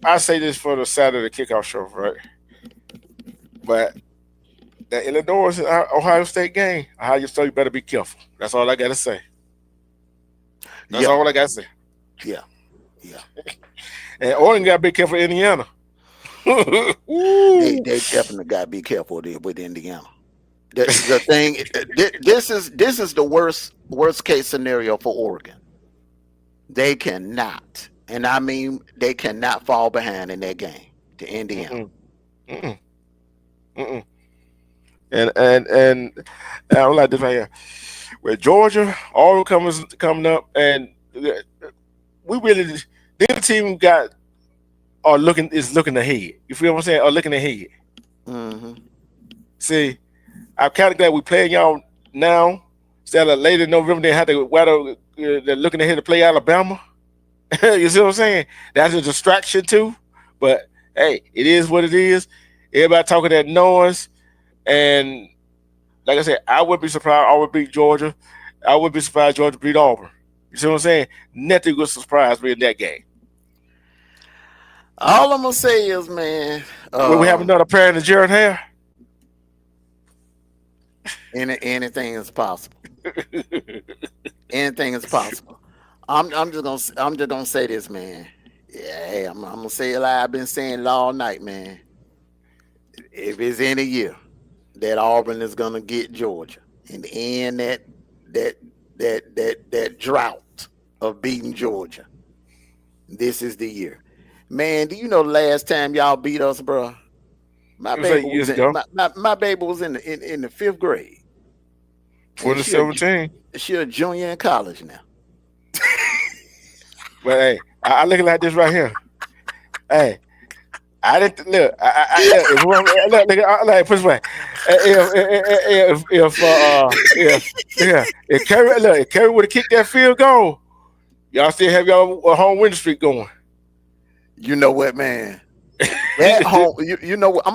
I say this for the Saturday kickoff show, right? But the Illinois and Ohio State game, Ohio State better be careful. That's all I gotta say. That's Yeah, all I got to say. yeah, yeah. And Oregon got to be careful of Indiana. They Ooh. they definitely got to be careful with Indiana. The thing, this is the worst case scenario for Oregon. They cannot, and I mean they cannot fall behind in that game to Indiana. Mm-mm, mm-mm, mm-mm. And I don't like this right here. With Georgia, all coming up, and we really then the team got are looking is looking ahead. You feel what I'm saying? Are looking ahead. Hmm. See, I'm kind of glad we playing y'all now instead of later in November. They had to they're looking ahead to play Alabama. You see what I'm saying? That's a distraction too. But hey, it is what it is. Everybody talking that noise, and like I said, I would be surprised. I would beat Georgia. I would be surprised Georgia beat Auburn. You see what I'm saying? Nothing would surprise me in that game. All I'm gonna say is, man, Will we have another pair in the Jared Hair? anything is possible. Anything is possible. I'm just gonna say this, man. Yeah, hey, I'm gonna say it like I've been saying it all night, man. If it's any year that Auburn is gonna get Georgia and end that that drought of beating Georgia, this is the year. Man, do you know the last time y'all beat us, bro? My It was baby 8 years was in ago, my baby was in the fifth grade, and 2017. she a junior in college now. But hey, I look like this right here. Hey, I didn't look. Look, if like put this way, if yeah, if Kerry would have kicked that field goal, y'all still have y'all home winning streak going. You know what, man? At home, you know what? I'm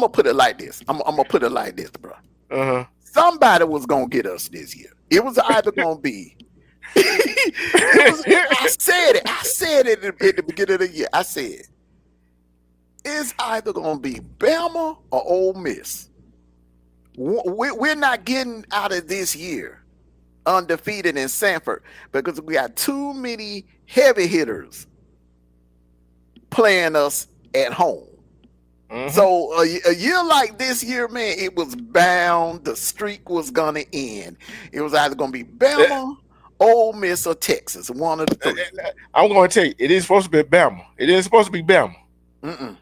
gonna put it like this. I'm gonna put it like this, bro. Uh-huh. Somebody was gonna get us this year. It was either gonna be. It was. I said it. I said it at the beginning of the year. I said it's either gonna be Bama or Ole Miss. We're not getting out of this year undefeated in Sanford because we got too many heavy hitters playing us at home. Mm-hmm. So a year like this year, man, it was bound. The streak was gonna end. It was either gonna be Bama, Ole Miss, or Texas. One of the three. I'm going to tell you, it is supposed to be Bama. It is supposed to be Bama. Mm-mm.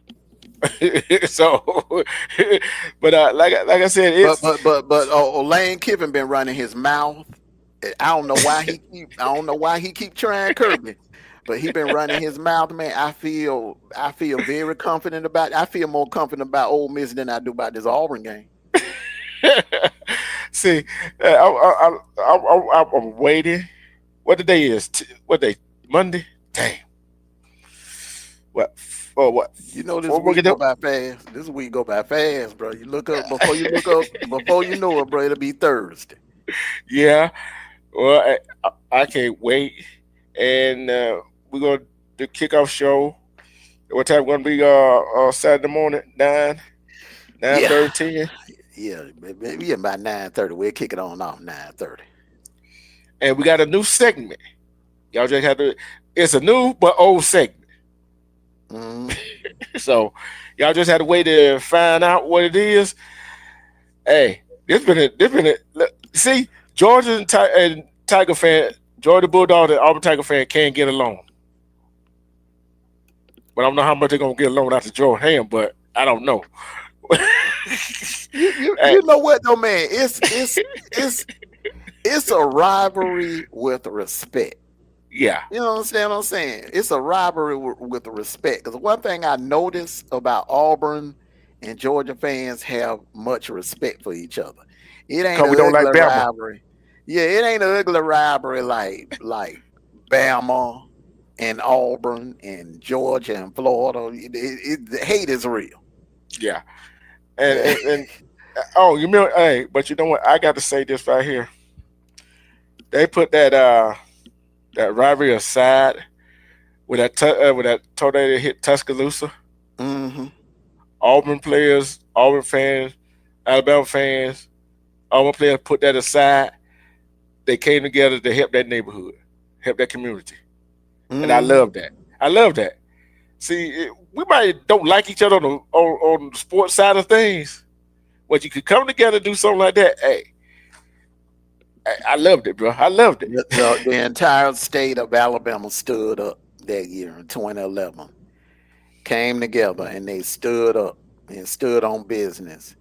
So, but like I said, it's But Lane Kiffin been running his mouth. I don't know why he keep trying Kirby, but he been running his mouth, man. I feel very confident about. I feel more confident about Ole Miss than I do about this Auburn game. see, I'm waiting. What the day is? What day? Monday. Damn. What? Oh, what? You know this What we week gonna go by fast. This week go by fast, bro. You look up before you know it, bro. It'll be Thursday. Yeah. Well, I can't wait. And we're gonna do kickoff show. What time gonna be? Saturday morning, 9:30, Yeah, 10. yeah, maybe about 9:30. We'll kick it on off 9:30. And we got a new segment. Y'all just have to. It's a new but old segment. Mm. So y'all just had to wait to find out what it is. Hey, this been a see Georgia and Tiger fan, Georgia Bulldogs and Auburn Tiger fan can't get along. But I don't know how much they're gonna get along after Joe Ham, but I don't know. You know what though, man? It's a rivalry with respect. Yeah. You know what I'm saying? It's a rivalry with respect. Because one thing I noticed about Auburn and Georgia fans have much respect for each other. It ain't Because an we don't like ugly Bama. rivalry. Yeah, it ain't an ugly rivalry like Bama and Auburn and Georgia and Florida. The hate is real. Yeah. And oh, you remember? Hey, but you know what? I got to say this right here. They put that rivalry aside with that tornado hit Tuscaloosa. Mm-hmm. Auburn players, Auburn fans, Alabama fans, Auburn players put that aside. They came together to help that neighborhood, help that community, and I Mm. love that. I love that. See, we might don't like each other on the sports side of things, but you could come together and do something like that. Hey, I loved it, bro. I loved it. The entire state of Alabama stood up that year in 2011, came together and they stood up and stood on business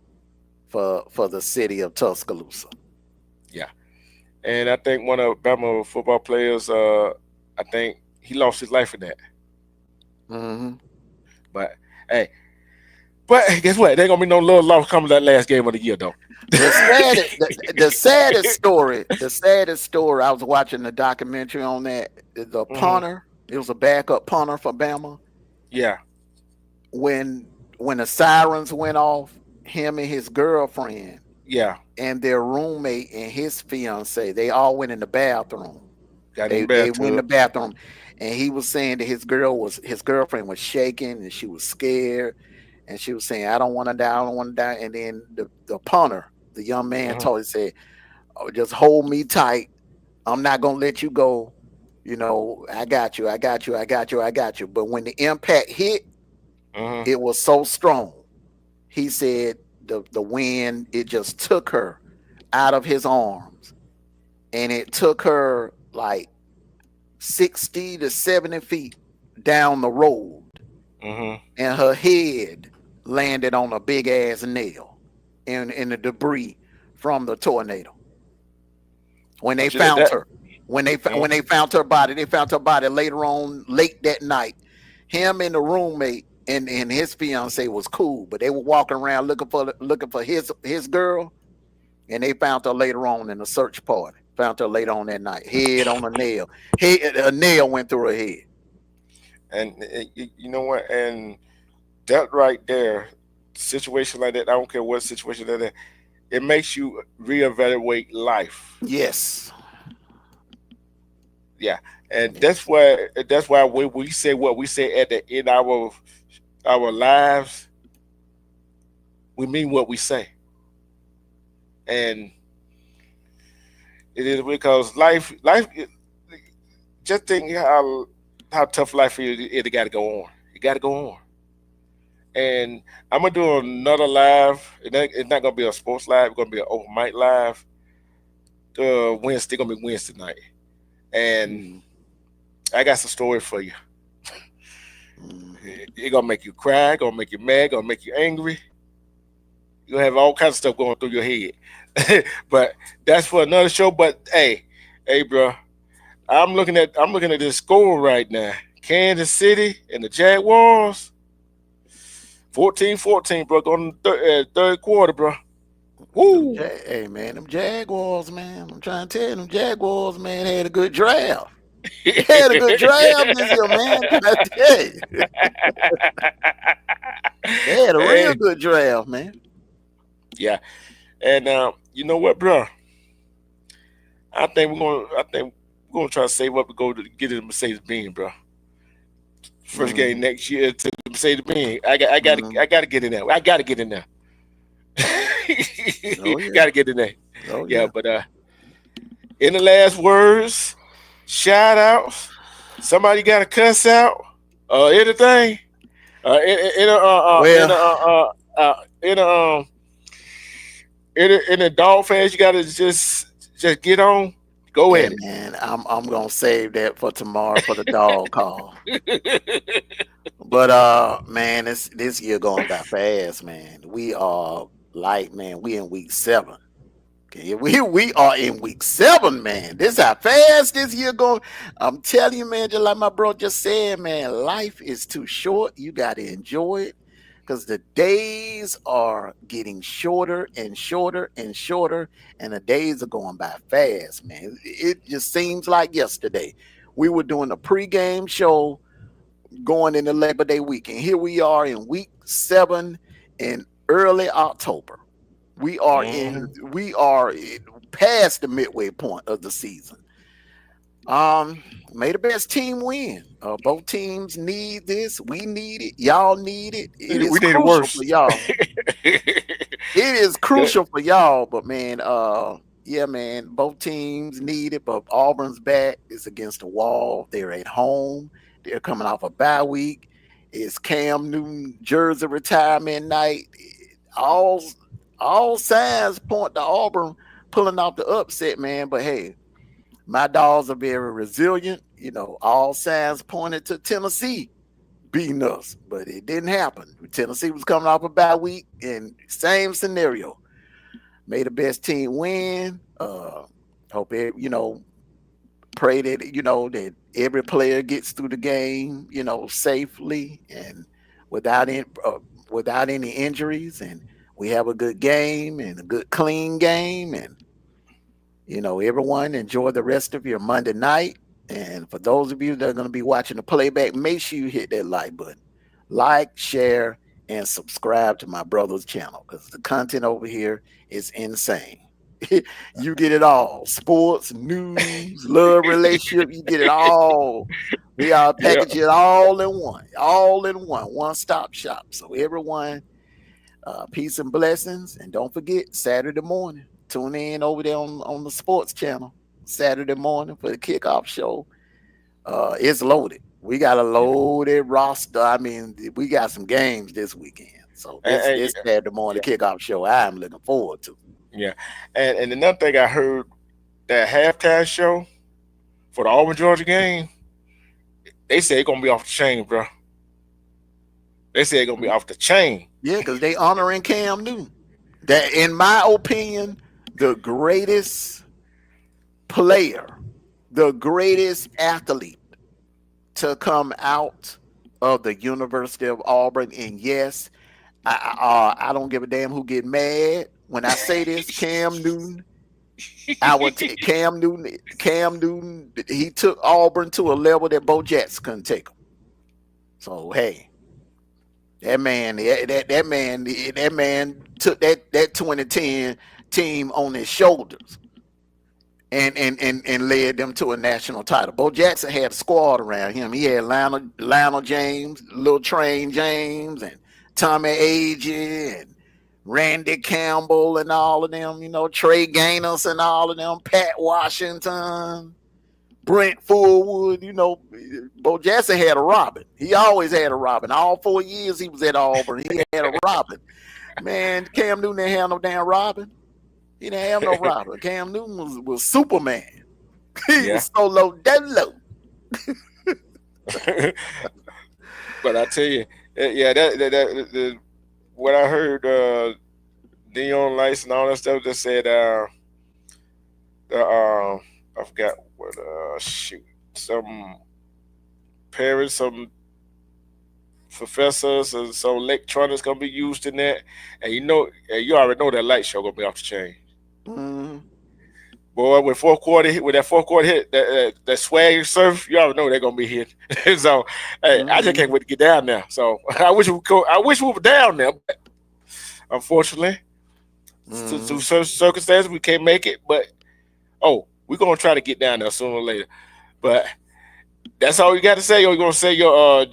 for the city of Tuscaloosa. Yeah, and I think one of Bama football players, I think he lost his life in that. Hmm. But hey, but guess what? There ain't gonna be no love lost coming that last game of the year, though. The saddest story. I was watching the documentary on that. The Hmm. punter, it was a backup punter for Bama. Yeah, When when the sirens went off, him and his girlfriend yeah, and their roommate and his fiance, they all went in the bathroom. got in the They went in the bathtub. bathroom, and he was saying that his girlfriend was shaking and she was scared, and she was saying, "I don't want to die, I don't want to die." And then the punter, the young man, Hmm. told her, said, "Oh, just hold me tight. I'm not gonna let you go. You know, I got you, I got you, I got you, I got you." But when the impact hit, Hmm. it was so strong. He said the wind, it just took her out of his arms, and it took her like 60 to 70 feet down the road, Hmm. and her head landed on a big ass nail in the debris from the tornado. When they But you know found that. her, when Mhm. they found her body, they found her body later on, late that night. Him and the roommate and his fiance was cool, but they were walking around looking for his girl, and they found her later on in a search party. Found her later on that night, head on a nail. A nail went through her head. And you know what? And that right there, situation like that, I don't care what situation that is, it makes you reevaluate life. Yes. Yeah, and Yes. that's why when we say what we say at the end of our lives, we mean what we say, and it is because life. Just think how tough life is. It got to go on. It got to go on. And I'm gonna do another live. It's not gonna be a sports live. It's gonna be an open mic live. Wednesday gonna be Wednesday night, and Mm, I got some story for you. mhm. It gonna make you cry, gonna make you mad, gonna make you angry. You have all kinds of stuff going through your head. But that's for another show. But hey, bro, I'm looking at this score right now. Kansas City and the Jaguars, 14-14, bro. Going to the third quarter, bro. Woo! Hey man, them Jaguars, man. I'm trying to tell you, them Jaguars, man, had a good draft. They had a good draft this year, man. I'm trying to tell you. They had a real Hey, good draft, man. yeah. And you know what, bro? I think we're gonna try to save up to go to get in the Mercedes Benz, bro. First game Mhm. next year to the Mercedes Benz. I gotta get in there. I gotta get in there. Oh yeah. Gotta get in there. Oh Yeah, yeah. but in the last words, shout outs. Somebody got to cuss out or anything. Well, In a in a dog fans, you gotta just get on, go hey at man, I'm gonna save that for tomorrow for the dog call. it. But man, this year going by fast, man. We are like, man, we in week 7. Okay, we are in week 7, man. This how fast this year going. I'm telling you, man, just like my bro just said, man, life is too short. You got to enjoy it because the days are getting shorter and shorter and shorter, and the days are going by fast, man. It just seems like yesterday we were doing a pregame show going into Labor Day weekend. Here we are in week 7 in early October. Mhm. We are past the midway point of the season. May the best team win. Both teams need this. We need it. Y'all need it. It We is need it crucial worse. for y'all. It is The- crucial for y'all. But man, Yeah, man. Both teams need it, but Auburn's back is against the wall. They're at home. They're coming off a bye week. It's Cam Newton jersey retirement night. All all signs point to Auburn pulling off the upset, man. But hey, my dogs are very resilient. All signs pointed to Tennessee beating us, but it didn't happen. Tennessee was coming off a bye week, and same scenario. May the best team win. Hope pray that that every player gets through the game, safely and without any without any injuries, and we have a good game and a good clean game, and everyone enjoy the rest of your Monday night. And for those of you that are going to be watching the playback, make sure you hit that like button, share, and subscribe to my brother's channel because the content over here is insane. You get it all: sports, news, love, relationship. You get it all. We are Yeah. package it all in one stop shop. So everyone, peace and blessings, and don't forget Saturday morning. Tune in over there on the sports channel Saturday morning for the kickoff show. It's loaded. We got a loaded roster. I mean, we got some games this weekend. So this Saturday morning kickoff show, I'm looking forward to. Yeah. And another thing I heard, that halftime show for the Auburn Georgia game, they say it's gonna be off the chain, bro. They say it's gonna be off the chain. Yeah, because they honoring Cam Newton. That, in my opinion, the greatest player, the greatest athlete to come out of the University of Auburn. And yes, I don't give a damn who get mad when I say this. Cam Newton, Cam Newton, he took Auburn to a level that Bo Jackson couldn't take him. So hey, that man took that 2010 team on his shoulders and led them to a national title. Bo Jackson had a squad around him. He had Lionel James, Lil Train James, and Tommy Agee, and Randy Campbell, and all of them, Trey Gaines and all of them, Pat Washington, Brent Fullwood. Bo Jackson had a Robin. He always had a Robin. All 4 years he was at Auburn, he had a Robin. Man, Cam Newton didn't have no damn Robin. He didn't have no Robin. Cam Newton was Superman. He was so low, that low. But I tell you, that what I heard, neon lights and all that stuff, just said I forgot what some parents, some professors, and some electronics gonna be used in that, and you already know that light show gonna be off the chain. Mm-hmm. Boy, when that fourth quarter hit, that swag surf, you already know they're gonna be hit. So, hey, I just can't wait to get down there. So I wish we were down there, but unfortunately, through certain circumstances, we can't make it. But we're gonna try to get down there sooner or later. But that's all you got to say. Or you gonna say your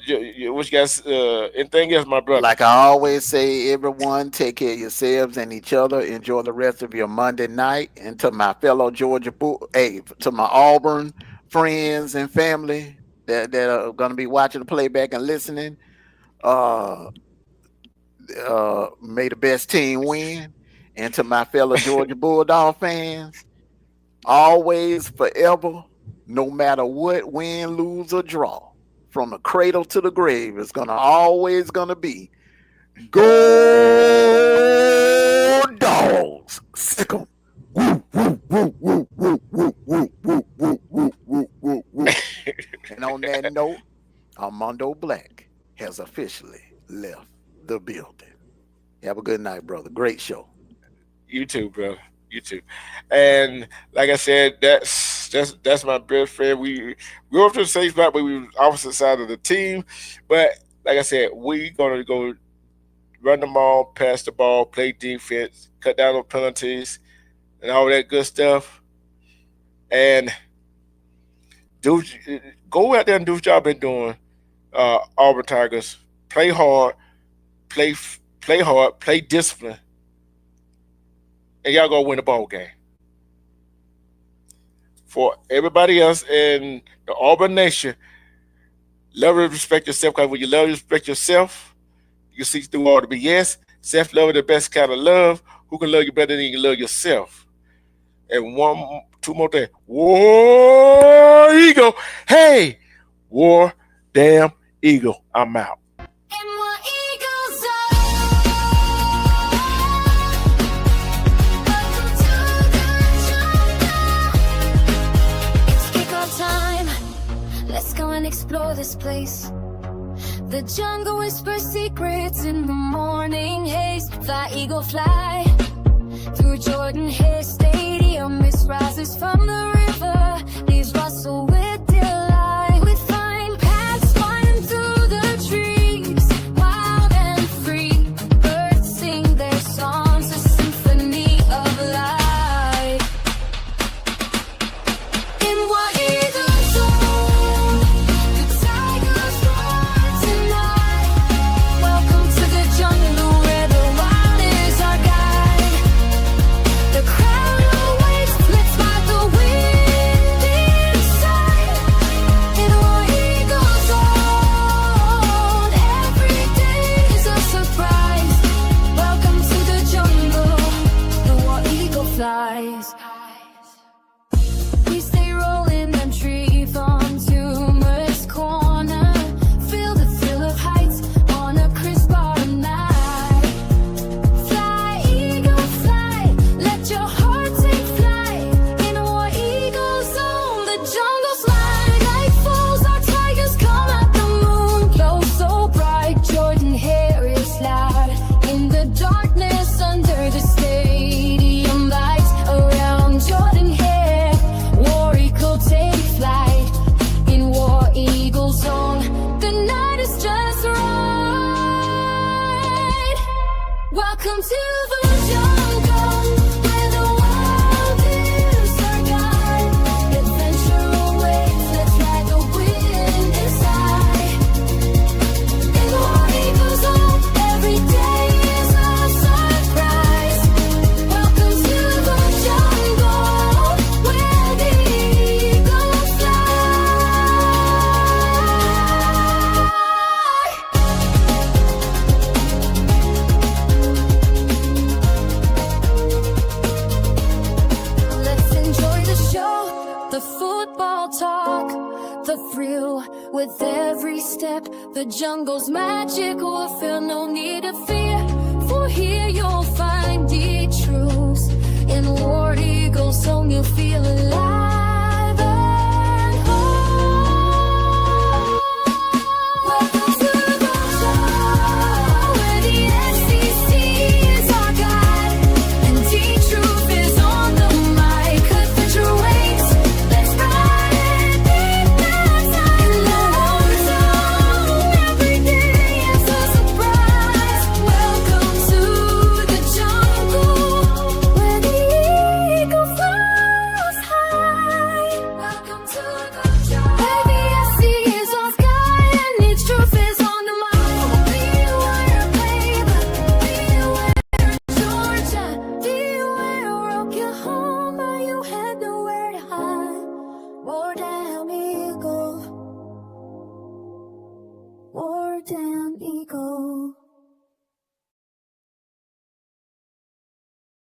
what you guys anything else, my brother? Like I always say, everyone, take care of yourselves and each other. Enjoy the rest of your Monday night. And to my fellow to my Auburn friends and family that are gonna be watching the playback and listening, may the best team win. And to my fellow Georgia Bulldog fans, always, forever, no matter what, win, lose, or draw, from the cradle to the grave, it's always gonna be go dogs. Sick 'em. Woo, woo, woo, woo, woo, woo, woo, woo, woo, woo, woo, woo, woo. And on that note, Armando Black has officially left the building. Have a good night, brother. Great show. You too, brother. You too. And like I said, that's my best friend. We were up to the same spot, but we were opposite side of the team. But like I said, we gonna go run the ball, pass the ball, play defense, cut down on penalties, and all that good stuff. And go out there and do what y'all been doing, Auburn Tigers. Play hard, play hard, play discipline, and y'all gonna win the ball game. for everybody else in the Auburn nation. Love and respect yourself, because when you love and respect yourself, you see through all the BS. Self-love is the best kind of love. Who can love you better than you can love yourself? And two more things. War Eagle. Hey, War damn Eagle. I'm out. And War Eagles welcome to the jungle. It's kickoff time. Let's go and explore this place. The jungle whispers secrets in the morning haze. Fly, eagle, fly through Jordan Hare Stadium. Mist rises from the river, leaves rustle with delight. We find paths winding through the trees, wild and free. Birds sing their songs, a symphony of light. In War Eagle zone, the tigers roar tonight. Welcome to the jungle where the wild is our guide. The crowd awaits, blitzed by the wind inside. In War Eagle zone, every day is a surprise. Welcome to the jungle, the War Eagle flies. We stay rolling them tree from Tumorous Corner. Feel the thrill of heights on a crisp autumn night. Fly, eagle, fly, let your heart take flight. In War Eagle zone, the jungle's light. Night falls, our tigers come at the moon. Glow so bright, Jordan Hare is loud. In the darkness under the stadium lights, around Jordan Hare, War Eagle take flight. In War Eagle zone, the night is just right. Welcome to the jungle, where the wild is our guide. Adventure awaits, let's ride the wind inside. In War Eagle zone, every day is a surprise. Welcome to the jungle, where the eagles fly. Let's enjoy the show, the football talk, the thrill with every step. The jungle's magic will feel no need of fear, for here you'll find the truth. In War Eagle song you'll feel alive.